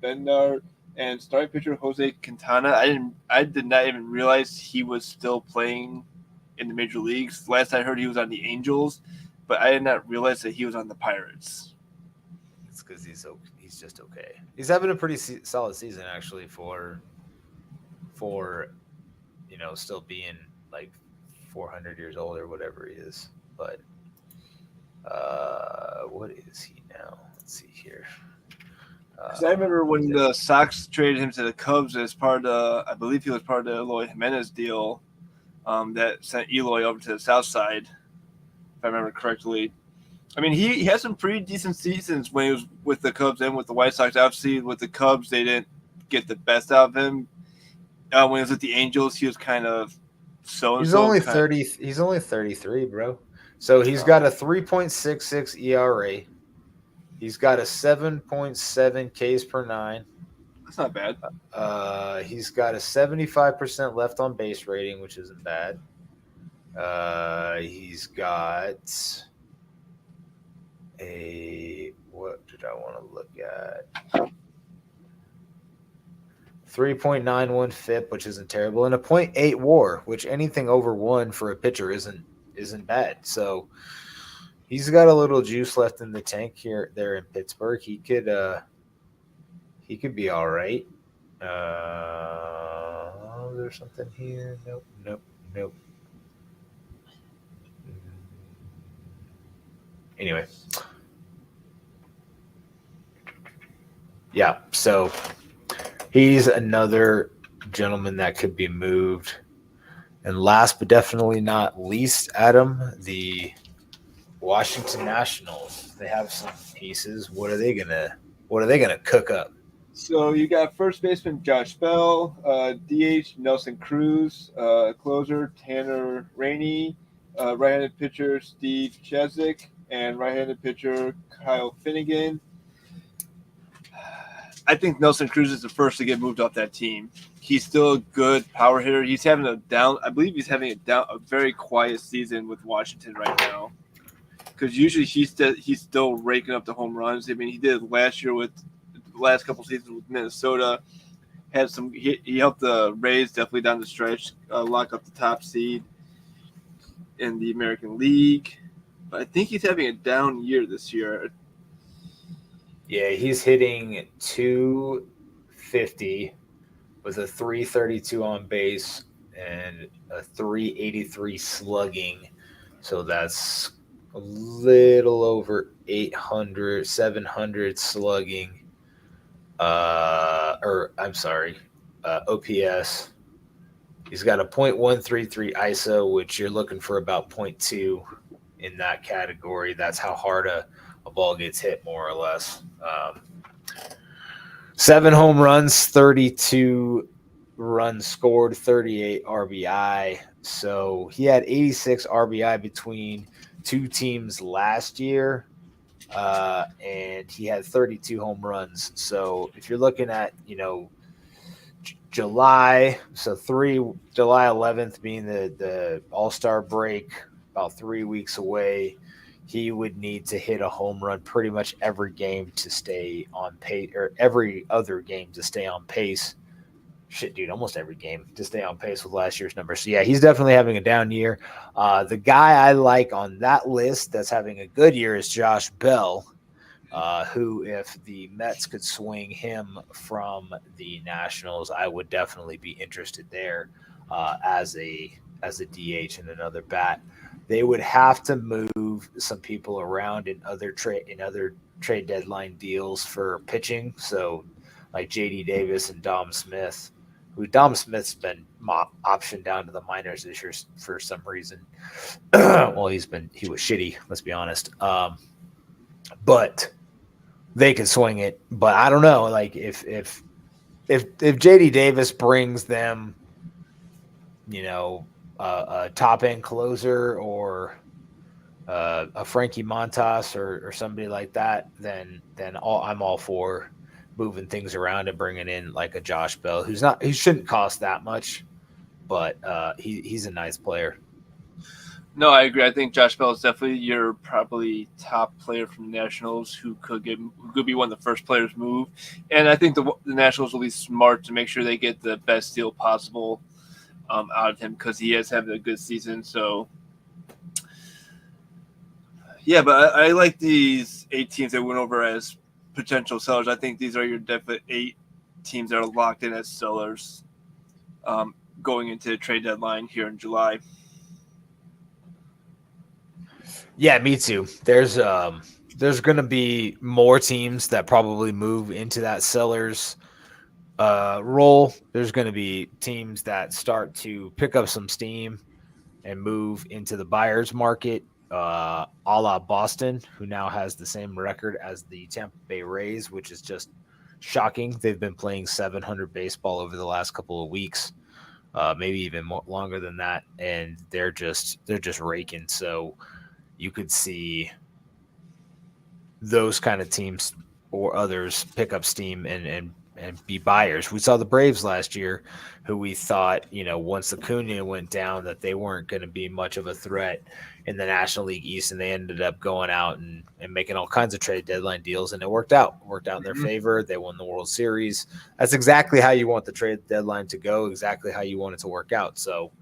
B: Bednar, and starting pitcher Jose Quintana. I did not even realize he was still playing in the major leagues. Last I heard, he was on the Angels, but I did not realize that he was on the Pirates.
A: It's because he's just okay. He's having a pretty solid season actually for still being like 400 years old or whatever he is. But what is he now? Let's see here.
B: Because I remember when the Sox traded him to the Cubs as part of, I believe he was part of the Eloy Jimenez deal that sent Eloy over to the South Side, if I remember correctly. I mean, he had some pretty decent seasons when he was with the Cubs and with the White Sox. Obviously, with the Cubs, they didn't get the best out of him. When he was with the Angels, he was kind of so.
A: He's only 30. He's only 33, bro. So he's got a 3.66 ERA. He's got a 7.7 Ks per nine.
B: That's not bad.
A: He's got a 75% left on base rating, which isn't bad. He's got what did I want to look at? 3.91 FIP, which isn't terrible, and a 0.8 WAR, which anything over 1 for a pitcher isn't bad. So he's got a little juice left in the tank there in Pittsburgh. He could be all right. There's something here. Nope. Anyway. Yeah, so he's another gentleman that could be moved. And last but definitely not least, Adam, the Washington Nationals. They have some pieces. What are they gonna cook up?
B: So you got first baseman Josh Bell, DH Nelson Cruz, closer Tanner Rainey, right-handed pitcher Steve Cheswick, and right-handed pitcher Kyle Finnegan. I think Nelson Cruz is the first to get moved off that team. He's still a good power hitter. He's having I believe he's having a very quiet season with Washington right now. Because usually he's still raking up the home runs. I mean, he did last year with the last couple seasons with Minnesota. He helped the Rays definitely down the stretch, lock up the top seed in the American League. But I think he's having a down year this year.
A: Yeah, he's hitting 250 with a 332 on base and a 383 slugging. So that's a little over 700 slugging. OPS. He's got a .133 ISO, which you're looking for about 0.2 in that category. That's how hard a ball gets hit, more or less. 7 home runs, 32 runs scored, 38 RBI. So he had 86 RBI between two teams last year, and he had 32 home runs. So if you're looking at, July 11th being the All-Star break, about 3 weeks away, he would need to hit a home run pretty much every game to stay on pace, or every other game to stay on pace. Shit, dude, almost every game to stay on pace with last year's numbers. So, yeah, he's definitely having a down year. The guy I like on that list that's having a good year is Josh Bell, who, if the Mets could swing him from the Nationals, I would definitely be interested there as a DH and another bat. They would have to move some people around in other trade deadline deals for pitching. So, like JD Davis and Dom Smith, who Dom Smith's been optioned down to the minors this year for some reason. Well, he was shitty. Let's be honest. But they could swing it. But I don't know. Like if JD Davis brings them, a top end closer or a Frankie Montas or somebody like that, then I'm all for moving things around and bringing in like a Josh Bell, he shouldn't cost that much, but he's a nice player.
B: No, I agree. I think Josh Bell is definitely your probably top player from the Nationals who could be one of the first players move, and I think the Nationals will be smart to make sure they get the best deal possible out of him because he is having a good season. So yeah, but I like these 8 teams that went over as potential sellers. I think these are your definite 8 teams that are locked in as sellers going into the trade deadline here in July.
A: Yeah, me too. There's going to be more teams that probably move into that sellers role. There's going to be teams that start to pick up some steam and move into the buyer's market, a la Boston, who now has the same record as the Tampa Bay Rays, which is just shocking. They've been playing 700 baseball over the last couple of weeks, maybe even longer than that, and they're just raking. So you could see those kind of teams or others pick up steam and be buyers. We saw the Braves last year, who we thought, once Acuna went down, that they weren't going to be much of a threat in the National League East, and they ended up going out and making all kinds of trade deadline deals, and it worked out. It worked out in their favor. They won the World Series. That's exactly how you want the trade deadline to go, exactly how you want it to work out. So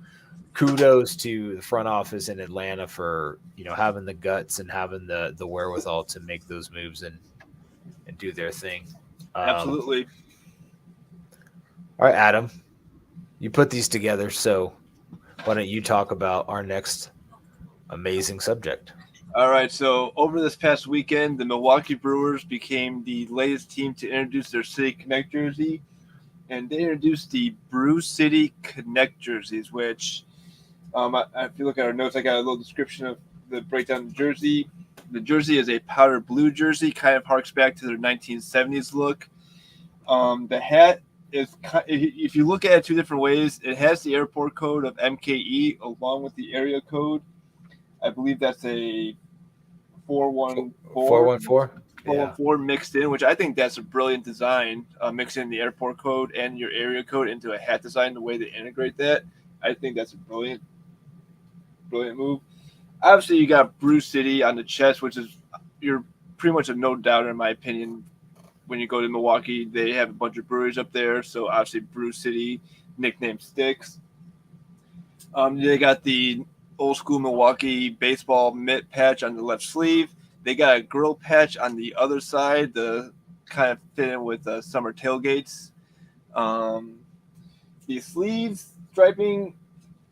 A: kudos to the front office in Atlanta for having the guts and having the wherewithal to make those moves and do their thing.
B: Absolutely.
A: All right, Adam, you put these together, so why don't you talk about our next amazing subject?
B: All right. So over this past weekend, the Milwaukee Brewers became the latest team to introduce their City Connect jersey, and they introduced the Brew City Connect jerseys, which if you look at our notes, I got a little description of the breakdown of the jersey. The jersey is a powder blue jersey, kind of harks back to their 1970s look. The hat is, if you look at it 2 different ways, it has the airport code of MKE along with the area code. I believe that's a 414.
A: 414. Yeah.
B: 414 mixed in, which I think that's a brilliant design. Mixing the airport code and your area code into a hat design, the way they integrate that, I think that's a brilliant move. Obviously, you got Brew City on the chest, which is you're pretty much a no doubter in my opinion. When you go to Milwaukee, they have a bunch of breweries up there, so obviously Brew City nickname sticks. They got the old school Milwaukee baseball mitt patch on the left sleeve. They got a grill patch on the other side, the kind of fit in with summer tailgates. The sleeves striping,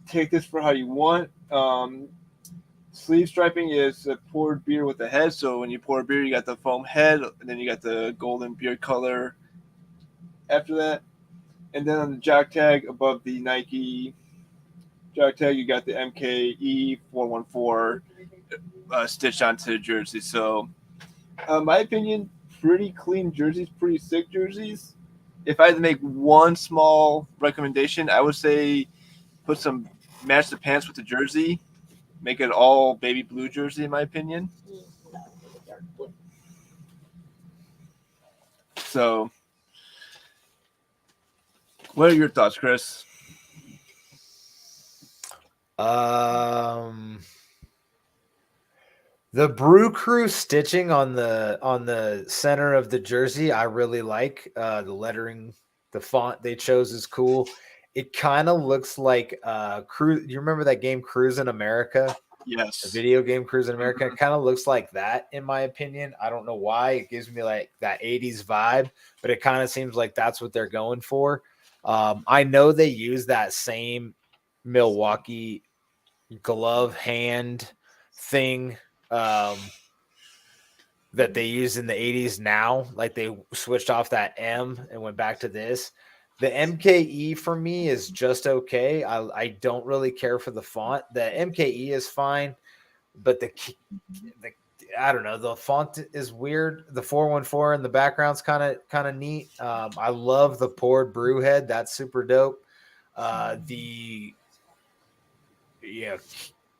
B: take this for how you want. Sleeve striping is a poured beer with the head. So when you pour a beer, you got the foam head, and then you got the golden beer color after that. And then on the jock tag above the Nike jock tag, you got the MKE 414 stitched onto the jersey. So, my opinion, pretty clean jerseys, pretty sick jerseys. If I had to make one small recommendation, I would say match the pants with the jersey. Make it all baby blue jersey, in my opinion. So, what are your thoughts, Chris?
A: Um, The Brew Crew stitching on the center of the jersey, I really like. The lettering, the font they chose is cool. It kind of looks like Cruise. You remember that game Cruise in America? The
B: Yes.
A: video game Cruise in America.
B: Mhm.
A: It kind of looks like that, in my opinion. I don't know why. It gives me like that 80s vibe, but it kind of seems like that's what they're going for. I know they use that same Milwaukee glove hand thing that they used in the 80s now. Like they switched off that M and went back to this. The MKE for me is just okay. I don't really care for the font. The MKE is fine, but the I don't know. The font is weird. The 414 in the background's kind of neat. I love the poured brew head. That's super dope. The yeah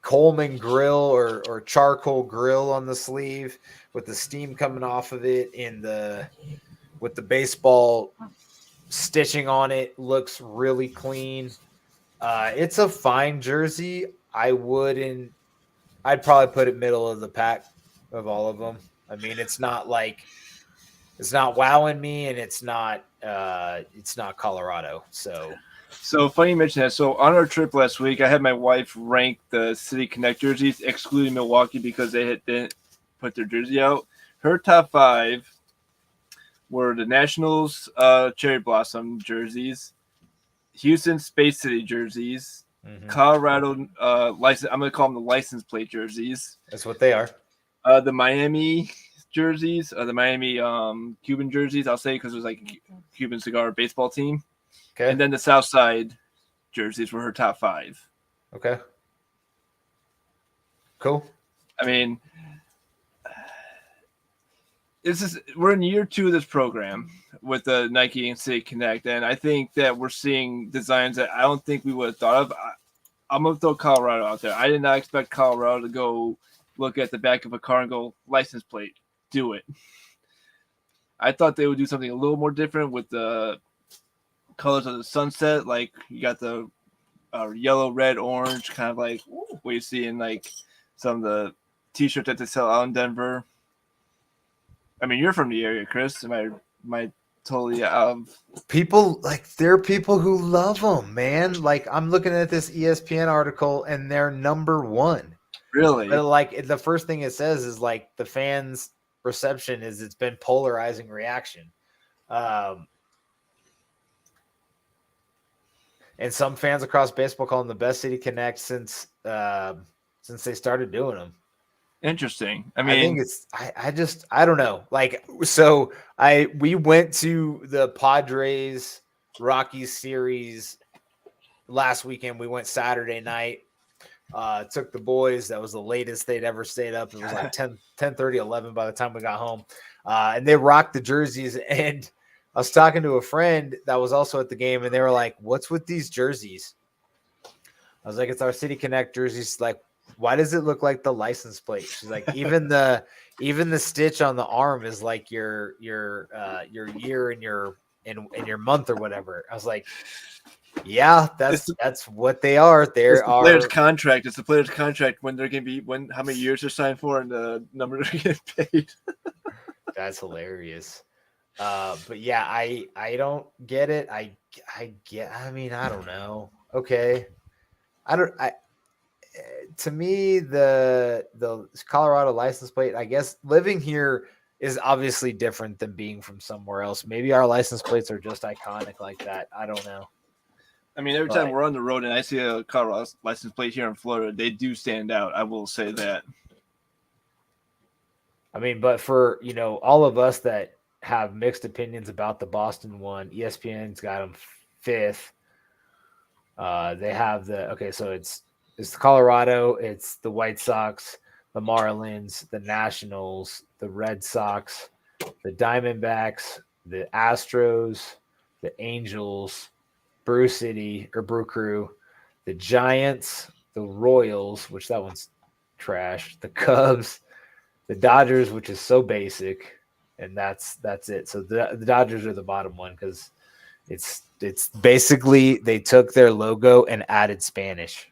A: Coleman grill or charcoal grill on the sleeve with the steam coming off of it in the with the baseball stitching on it looks really clean. It's a fine jersey. I'd probably put it middle of the pack of all of them. I mean, it's not wowing me and it's not Colorado.
B: So funny you mention that. So on our trip last week, I had my wife rank the City Connect jerseys, excluding Milwaukee because didn't put their jersey out. Her top 5 were the Nationals Cherry Blossom jerseys, Houston Space City jerseys, Colorado license. I'm gonna call them the license plate jerseys.
A: That's what they are.
B: The Miami jerseys, the Miami Cuban jerseys. I'll say because it was like a Cuban cigar baseball team.
A: Okay.
B: And then the South Side jerseys were her top 5.
A: Okay. Cool.
B: I mean, we're in year 2 of this program with the Nike and City Connect, and I think that we're seeing designs that I don't think we would have thought of. I'm gonna throw Colorado out there. I did not expect Colorado to go look at the back of a car and go license plate, do it. I thought they would do something a little more different with the colors of the sunset, like you got the yellow, red, orange, kind of like what you see in like some of the T-shirts that they sell out in Denver. I mean, you're from the area, Chris. Am I totally
A: people there are people who love them, man. Like I'm looking at this ESPN article and they're number 1.
B: Really?
A: But like the first thing it says is like the fans' reception is it's been polarizing reaction. And some fans across baseball call them the best City Connect since they started doing them.
B: Interesting.
A: I think it's I don't know. Like so we went to the Padres Rockies series last weekend. We went Saturday night. Took the boys. That was the latest they'd ever stayed up. It was like 10:30, 11 by the time we got home. And they rocked the jerseys. And I was talking to a friend that was also at the game, and they were like, "What's with these jerseys?" I was like, "It's our City Connect jerseys." Like, why does it look like the license plate? She's like, even the stitch on the arm is like your year and your month or whatever. I was like, yeah, that's what they are.
B: It's the player's contract. It's the player's contract when they're going to be how many years they're signed for and the number they're getting paid.
A: That's hilarious. But yeah, I don't get it. I mean, I don't know. Okay. To me, the Colorado license plate, I guess living here is obviously different than being from somewhere else. Maybe our license plates are just iconic like that. I don't know.
B: I mean, every time we're on the road and I see a Colorado license plate here in Florida, they do stand out. I will say that.
A: I mean, but for, all of us that have mixed opinions about the Boston one, ESPN's got them 5th. They have so it's the Colorado, it's the White Sox, the Marlins, the Nationals, the Red Sox, the Diamondbacks, the Astros, the Angels, Brew City or Brew Crew, the Giants, the Royals, which that one's trash, the Cubs, the Dodgers, which is so basic, and that's it. So the Dodgers are the bottom one because it's basically they took their logo and added Spanish.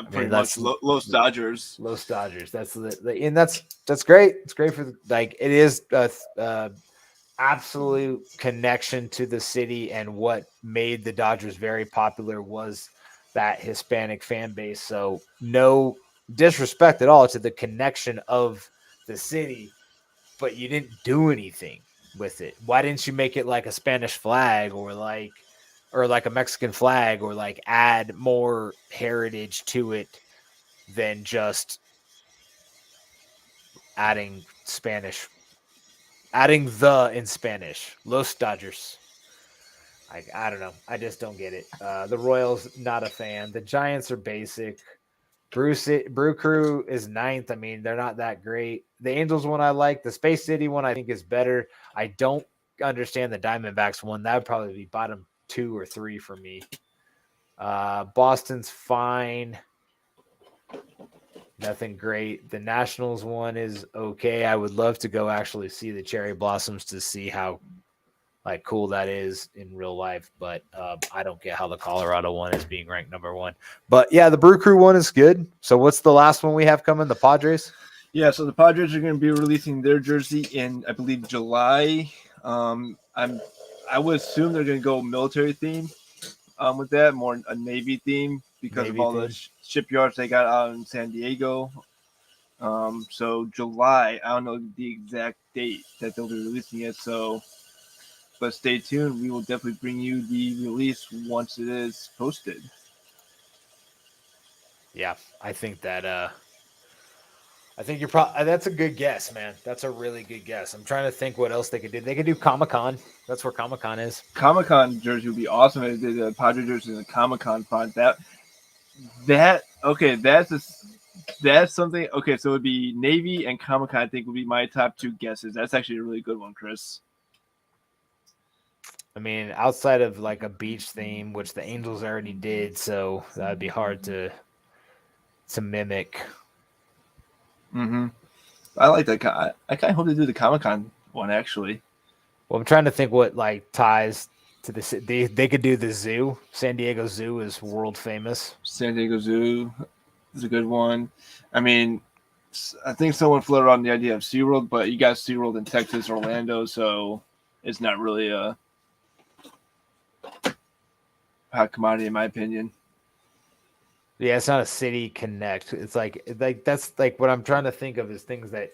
B: Pretty much Los Dodgers.
A: Los Dodgers. That's and that's great. It's great for like it is absolute connection to the city, and what made the Dodgers very popular was that Hispanic fan base. So no disrespect at all to the connection of the city, but you didn't do anything with it. Why didn't you make it like a Spanish flag or like a Mexican flag, or like add more heritage to it than just adding the in Spanish? Los Dodgers. I don't know. I just don't get it. The Royals, not a fan. The Giants are basic. Brew Crew is ninth. I mean, they're not that great. The Angels one I like. The Space City one I think is better. I don't understand the Diamondbacks one. That would probably be bottom 2 or 3 for me. Boston's fine. Nothing great. The Nationals one is okay. I would love to go actually see the cherry blossoms to see how like cool that is in real life, but I don't get how the Colorado one is being ranked number 1. But yeah, the Brew Crew one is good. So what's the last one we have coming? The Padres?
B: Yeah, so the Padres are going to be releasing their jersey in, I believe, July. I would assume they're going to go military theme with that, more a Navy theme because of all the shipyards they got out in San Diego. So July, I don't know the exact date that they'll be releasing it. So, but stay tuned. We will definitely bring you the release once it is posted.
A: Yeah, I think that. I think you're probably. That's a good guess, man. That's a really good guess. I'm trying to think what else they could do. They could do Comic-Con. That's where Comic-Con is.
B: Comic-Con jersey would be awesome if they did a Padre jersey in the Comic-Con font. That's something. Okay, so it would be Navy and Comic-Con. I think would be my top 2 guesses. That's actually a really good one, Chris.
A: I mean, outside of like a beach theme, which the Angels already did, so that'd be hard to mimic.
B: Mm-hmm. I like that. I kind of hope they do the Comic-Con one, actually.
A: Well, I'm trying to think what like ties to the city. They could do the zoo. San Diego Zoo is world famous.
B: San Diego Zoo is a good one. I mean, I think someone floated around the idea of SeaWorld, but you got SeaWorld in Texas, Orlando, so it's not really a hot commodity in my opinion.
A: Yeah, it's not a city connect. It's like that's like what I'm trying to think of is things that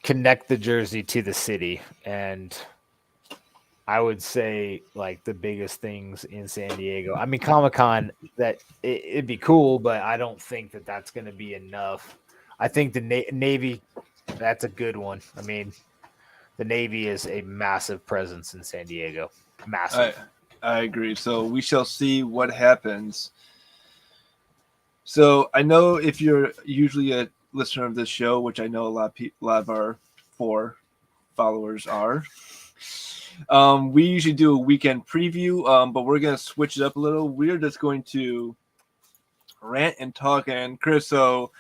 A: connect the jersey to the city. And I would say like the biggest things in San Diego. I mean, Comic-Con, that it'd be cool, but I don't think that that's going to be enough. I think the Navy, that's a good one. I mean, the Navy is a massive presence in San Diego. Massive.
B: I agree. So we shall see what happens. So I know if you're usually a listener of this show, which I know a lot of our 4 followers are, we usually do a weekend preview, but we're going to switch it up a little. We're just going to rant and talk. And Chris, so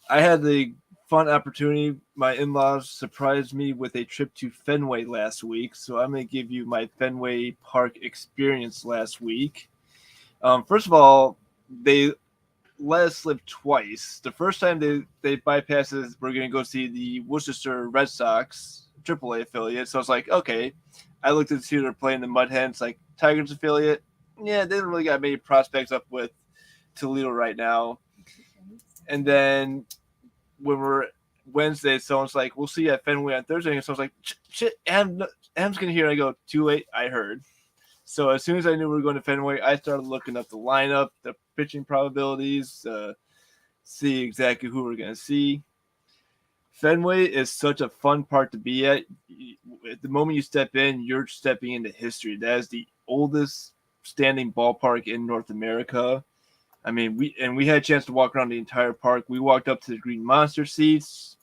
B: I had the fun opportunity. My in-laws surprised me with a trip to Fenway last week. So I'm going to give you my Fenway Park experience last week. First of all, they let us slip twice. The first time they bypassed us, we're going to go see the Worcester Red Sox AAA affiliate. So I was like, okay. I looked at the team they're playing the Mud Hens, like Tigers affiliate. Yeah, they don't really got many prospects up with Toledo right now. And then when we're Wednesday, someone's like, we'll see you at Fenway on Thursday. And someone's like, shit, Adam's going to hear. I go, too late, I heard. So as soon as I knew we were going to Fenway, I started looking up the lineup, the pitching probabilities, see exactly who we're going to see. Fenway is such a fun part to be at. At the moment you step in, you're stepping into history. That is the oldest standing ballpark in North America. I mean, we had a chance to walk around the entire park. We walked up to the Green Monster seats.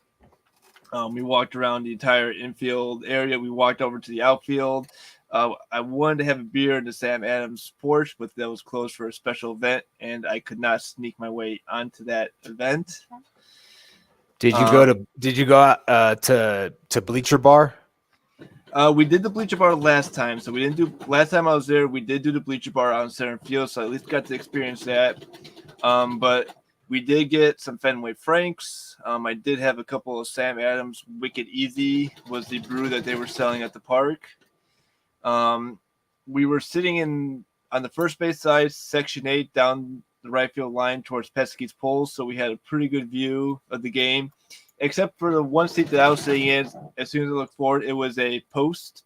B: We walked around the entire infield area. We walked over to the outfield. I wanted to have a beer in the Sam Adams porch, but that was closed for a special event, and I could not sneak my way onto that event.
A: Did you go to Bleacher Bar?
B: We did the Bleacher Bar last time, so we didn't do. Last time I was there, we did do the Bleacher Bar on center field, so I at least got to experience that. But we did get some Fenway Franks. I did have a couple of Sam Adams Wicked Easy was the brew that they were selling at the park. We were sitting on the first base side, section 8, down the right field line towards Pesky's Poles, so we had a pretty good view of the game. Except for the one seat that I was sitting in, as soon as I looked forward, it was a post.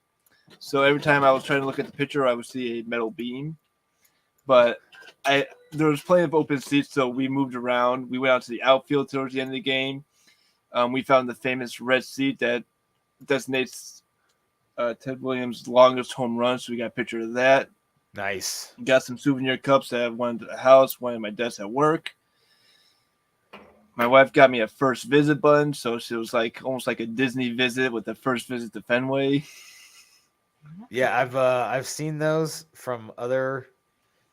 B: So every time I was trying to look at the pitcher, I would see a metal beam. But there was plenty of open seats, so we moved around. We went out to the outfield towards the end of the game. We found the famous red seat that designates Ted Williams' longest home run, so we got a picture of that.
A: Nice.
B: Got some souvenir cups that I have one at the house, one at my desk at work. My wife got me a first visit button, so it was like almost like a Disney visit with the first visit to Fenway.
A: Yeah, I've seen those from other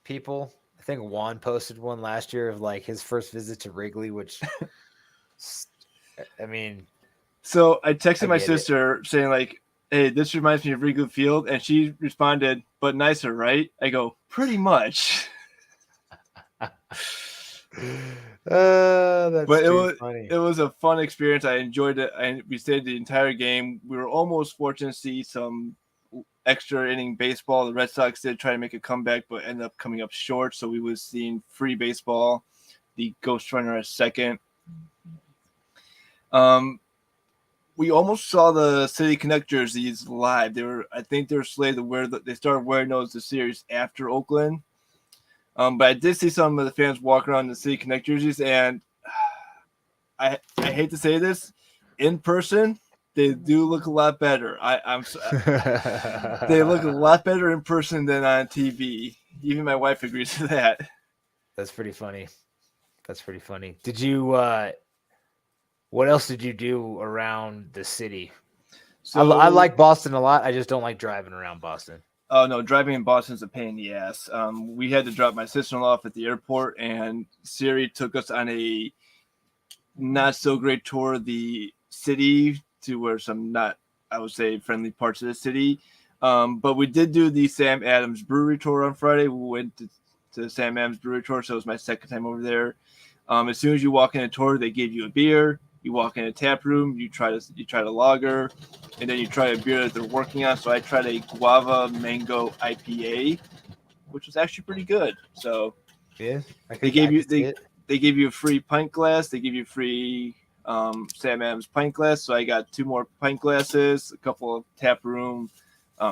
A: people. I think Juan posted one last year of like his first visit to Wrigley, which I mean,
B: so I texted my sister saying like, "Hey, this reminds me of Wrigley Field," and she responded, "But nicer, right?" I go, "Pretty much."
A: That's
B: but
A: funny.
B: It was a fun experience. I enjoyed it. We stayed the entire game. We were almost fortunate to see some extra inning baseball. The Red Sox did try to make a comeback, but ended up coming up short. So we was seeing free baseball. The ghost runner at second. We almost saw the City Connect jerseys live. I think they were slated to wear. They started wearing those the series after Oakland. But I did see some of the fans walk around the City Connect jerseys, and I hate to say this, in person they do look a lot better. They look a lot better in person than on TV. Even my wife agrees with that.
A: That's pretty funny. Did you? What else did you do around the city? So I like Boston a lot. I just don't like driving around Boston.
B: Oh no, driving in Boston's a pain in the ass. We had to drop my sister-in-law off at the airport, and Siri took us on a not so great tour of the city to where some not, I would say, friendly parts of the city. But we did do the Sam Adams Brewery tour on Friday. We went to the Sam Adams Brewery tour, so it was my second time over there. As soon as you walk in a tour, they give you a beer. You walk in a tap room, you try the lager, and then you try a beer that they're working on. So I tried a guava mango IPA, which was actually pretty good. So
A: yeah,
B: they gave you a free pint glass. They give you free Sam Adams pint glass. So I got 2 more pint glasses, a couple of tap room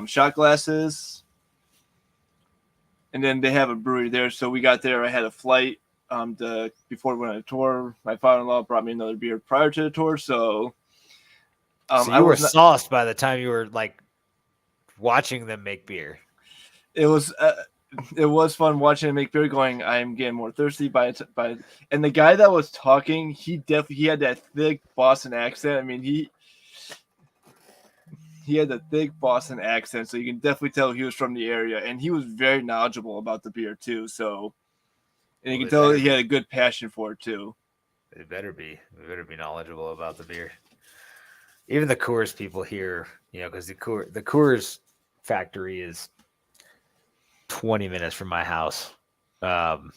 B: shot glasses, and then they have a brewery there. So we got there. I had a flight. Before we went on a tour, my father-in-law brought me another beer prior to the tour, so
A: so you were sauced by the time you were like watching them make beer.
B: It was fun watching them make beer. Going, I'm getting more thirsty by and the guy that was talking, he had that thick Boston accent. I mean, he had the thick Boston accent, so you can definitely tell he was from the area, and he was very knowledgeable about the beer too. So. And you can tell he had a good passion for it too.
A: They better be knowledgeable about the beer. Even the Coors people here, because the Coors factory is 20 minutes from my house, and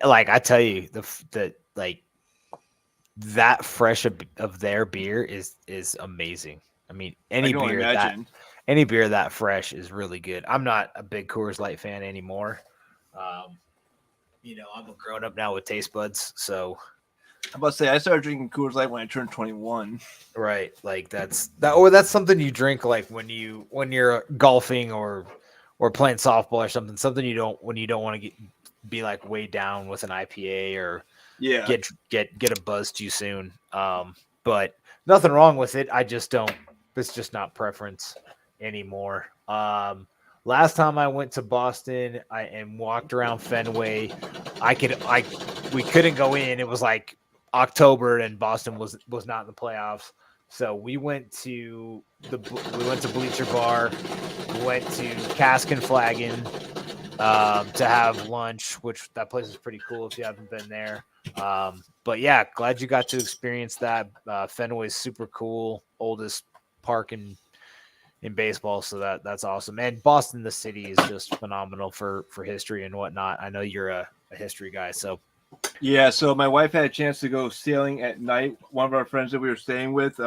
A: like I tell you, that fresh of their beer is amazing. I mean, any beer that fresh is really good. I'm not a big Coors Light fan anymore. I'm a grown up now with taste buds, so
B: I'm about to say I started drinking Coors Light when I turned 21.
A: Right, like that's something you drink like when you're golfing or playing softball or something. Something you don't want to be like way down with an IPA or get a buzz too soon. But nothing wrong with it. I just don't. It's just not preference anymore. Last time I went to Boston and walked around Fenway, we couldn't go in. It was like October and Boston was not in the playoffs. So we went to Bleacher Bar, we went to Cask and Flagon to have lunch, which that place is pretty cool if you haven't been there. But yeah, glad you got to experience that. Fenway's super cool, oldest park in in baseball. So that's awesome. And Boston, the city, is just phenomenal for history and whatnot. I know you're a history guy, so
B: Yeah, so my wife had a chance to go sailing at night. One of our friends that we were staying with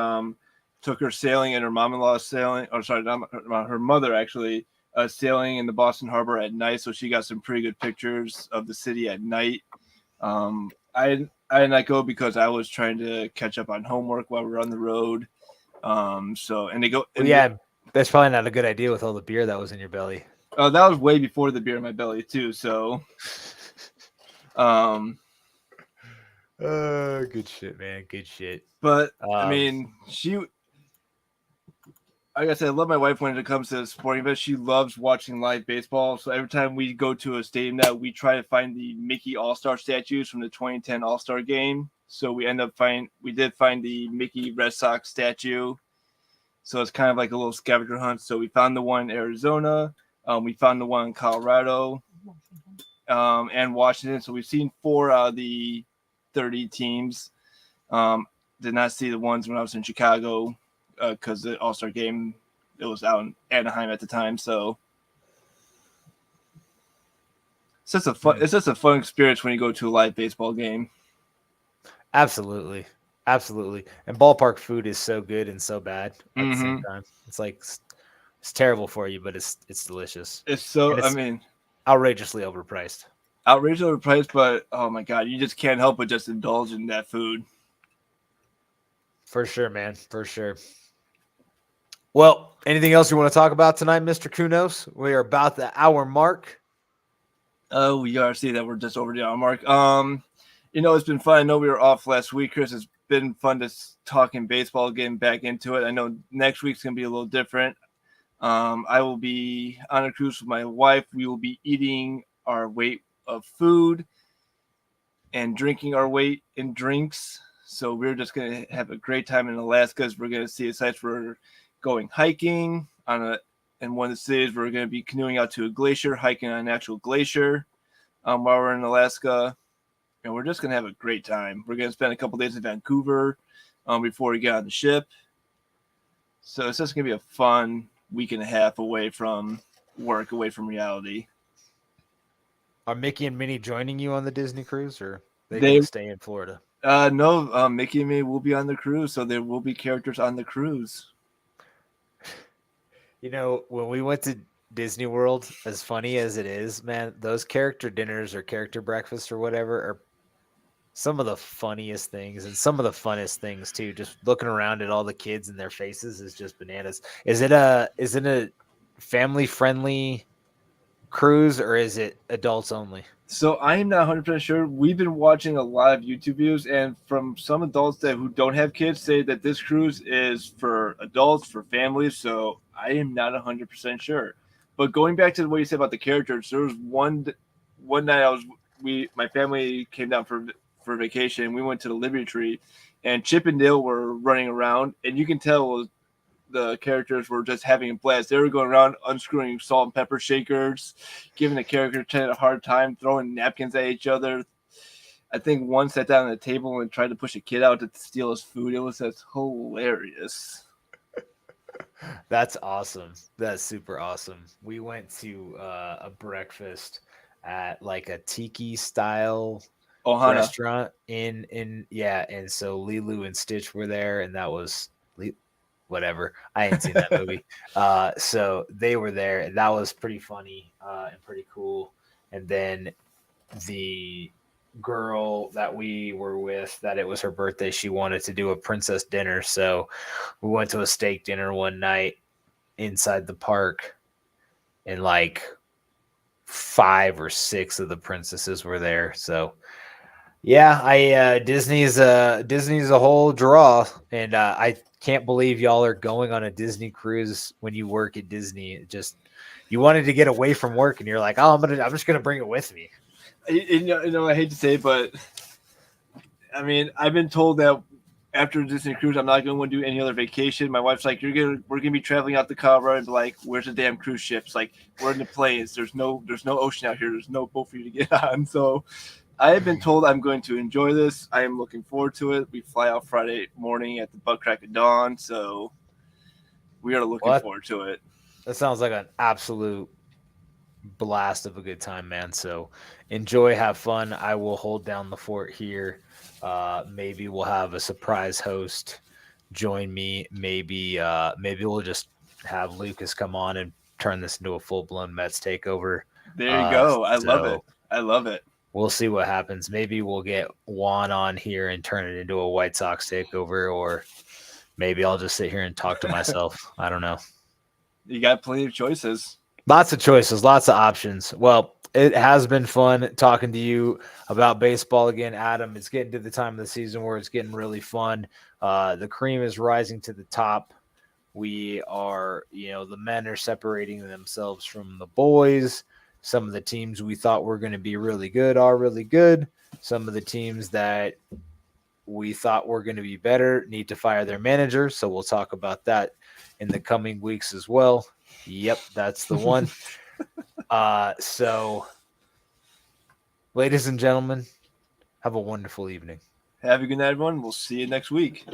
B: took her sailing, and her mom-in-law sailing, or sorry, not her mother actually, sailing in the Boston Harbor at night. So she got some pretty good pictures of the city at night. I did not go because I was trying to catch up on homework while we were on the road. So and they go
A: well,
B: and
A: yeah, that's probably not a good idea with all the beer that was in your belly.
B: that was way before the beer in my belly too. So um,
A: Good shit, man. Good shit.
B: but I
A: Um,
B: mean she like I said, I love my wife when it comes to sporting events. She loves watching live baseball. So every time we go to a stadium now, we try to find the Mickey All-Star statues from the 2010 All-Star game. So we did find the Mickey Red Sox statue. So it's kind of like a little scavenger hunt. So we found the one in Arizona. We found the one in Colorado and Washington. So we've seen 4 out of the 30 teams. Did not see the ones when I was in Chicago because the All-Star game, it was out in Anaheim at the time. So it's just a fun experience when you go to a live baseball game.
A: absolutely, absolutely. And ballpark food is so good and so bad at the same
B: Mm-hmm.
A: time. It's like it's terrible for you, but it's delicious
B: It's so,
A: and
B: I
A: it's
B: mean,
A: outrageously overpriced.
B: outrageous overpriced, but oh my God, you just can't help but just indulge in that food.
A: For sure, man. For sure. Well, anything else you want to talk about tonight, Mr. Kunos? We are about the hour mark.
B: Oh, we are see that we're just over the hour mark. It's been fun. I know we were off last week, Chris. It's been fun to talking baseball, getting back into it. I know next week's gonna be a little different. I will be on a cruise with my wife. We will be eating our weight of food and drinking our weight in drinks. So we're just gonna have a great time in Alaska. As we're gonna see the sites. We're going hiking in one of the cities. We're gonna be canoeing out to a glacier, hiking on an actual glacier while we're in Alaska, and we're just gonna have a great time. We're gonna spend a couple days in Vancouver before we get on the ship. So it's just gonna be a fun week and a half away from work, away from reality.
A: Are Mickey and Minnie joining you on the Disney cruise, or are they going
B: They
A: to stay in Florida?
B: no, Mickey and me will be on the cruise, so there will be characters on the cruise.
A: When we went to Disney World, as funny as it is, man, those character dinners or character breakfasts or whatever are some of the funniest things and some of the funnest things too. Just looking around at all the kids and their faces is just bananas. Is it a family friendly cruise or is it adults only?
B: So I am not 100% sure. We've been watching a lot of YouTube videos, and from some adults who don't have kids say that this cruise is for adults, for families. So I am not 100% sure. But going back to what you said about the characters, there was one night my family came down for vacation. We went to the Liberty Tree, and Chip and Dale were running around, and you can tell the characters were just having a blast. They were going around unscrewing salt and pepper shakers, giving the character a hard time, throwing napkins at each other. I think one sat down at a table and tried to push a kid out to steal his food. It was just hilarious.
A: That's awesome. That's super awesome. We went to a breakfast at like a tiki style
B: Ohana.
A: restaurant in yeah, and so Lilu and Stitch were there, and that was whatever. I ain't seen that movie. So they were there, and that was pretty funny and pretty cool. And then the girl that we were with, that it was her birthday, she wanted to do a princess dinner, so we went to a steak dinner one night inside the park, and like 5 or 6 of the princesses were there. So yeah, I Disney's a whole draw, and I can't believe y'all are going on a Disney cruise when you work at Disney. It just you wanted to get away from work, and you're like, oh, I'm just gonna bring it with me.
B: I hate to say it, but I mean, I've been told that after Disney cruise, I'm not going to want to do any other vacation. My wife's like, we're gonna be traveling out to Colorado, and be like, where's the damn cruise ships? Like, we're in the plains. There's no ocean out here. There's no boat for you to get on. So, I have been told I'm going to enjoy this. I am looking forward to it. We fly out Friday morning at the butt crack of dawn. So, We are looking forward to it.
A: That sounds like an absolute blast of a good time, man. So enjoy, have fun. I will hold down the fort here. Maybe we'll have a surprise host join me. Maybe we'll just have Lucas come on and turn this into a full blown Mets takeover.
B: There you go. I love it.
A: So
B: I love it.
A: we'll see what happens. Maybe we'll get Juan on here and turn it into a White Sox takeover, or maybe I'll just sit here and talk to myself. I don't know.
B: You got plenty of choices.
A: Lots of choices, lots of options. Well, it has been fun talking to you about baseball again, Adam. It's getting to the time of the season where it's getting really fun. The cream is rising to the top. We are, the men are separating themselves from the boys. Some of the teams we thought were going to be really good are really good. Some of the teams that we thought were going to be better need to fire their manager. So we'll talk about that in the coming weeks as well. Yep, that's the one. So, ladies and gentlemen, have a wonderful evening.
B: Have a good night, everyone. We'll see you next week.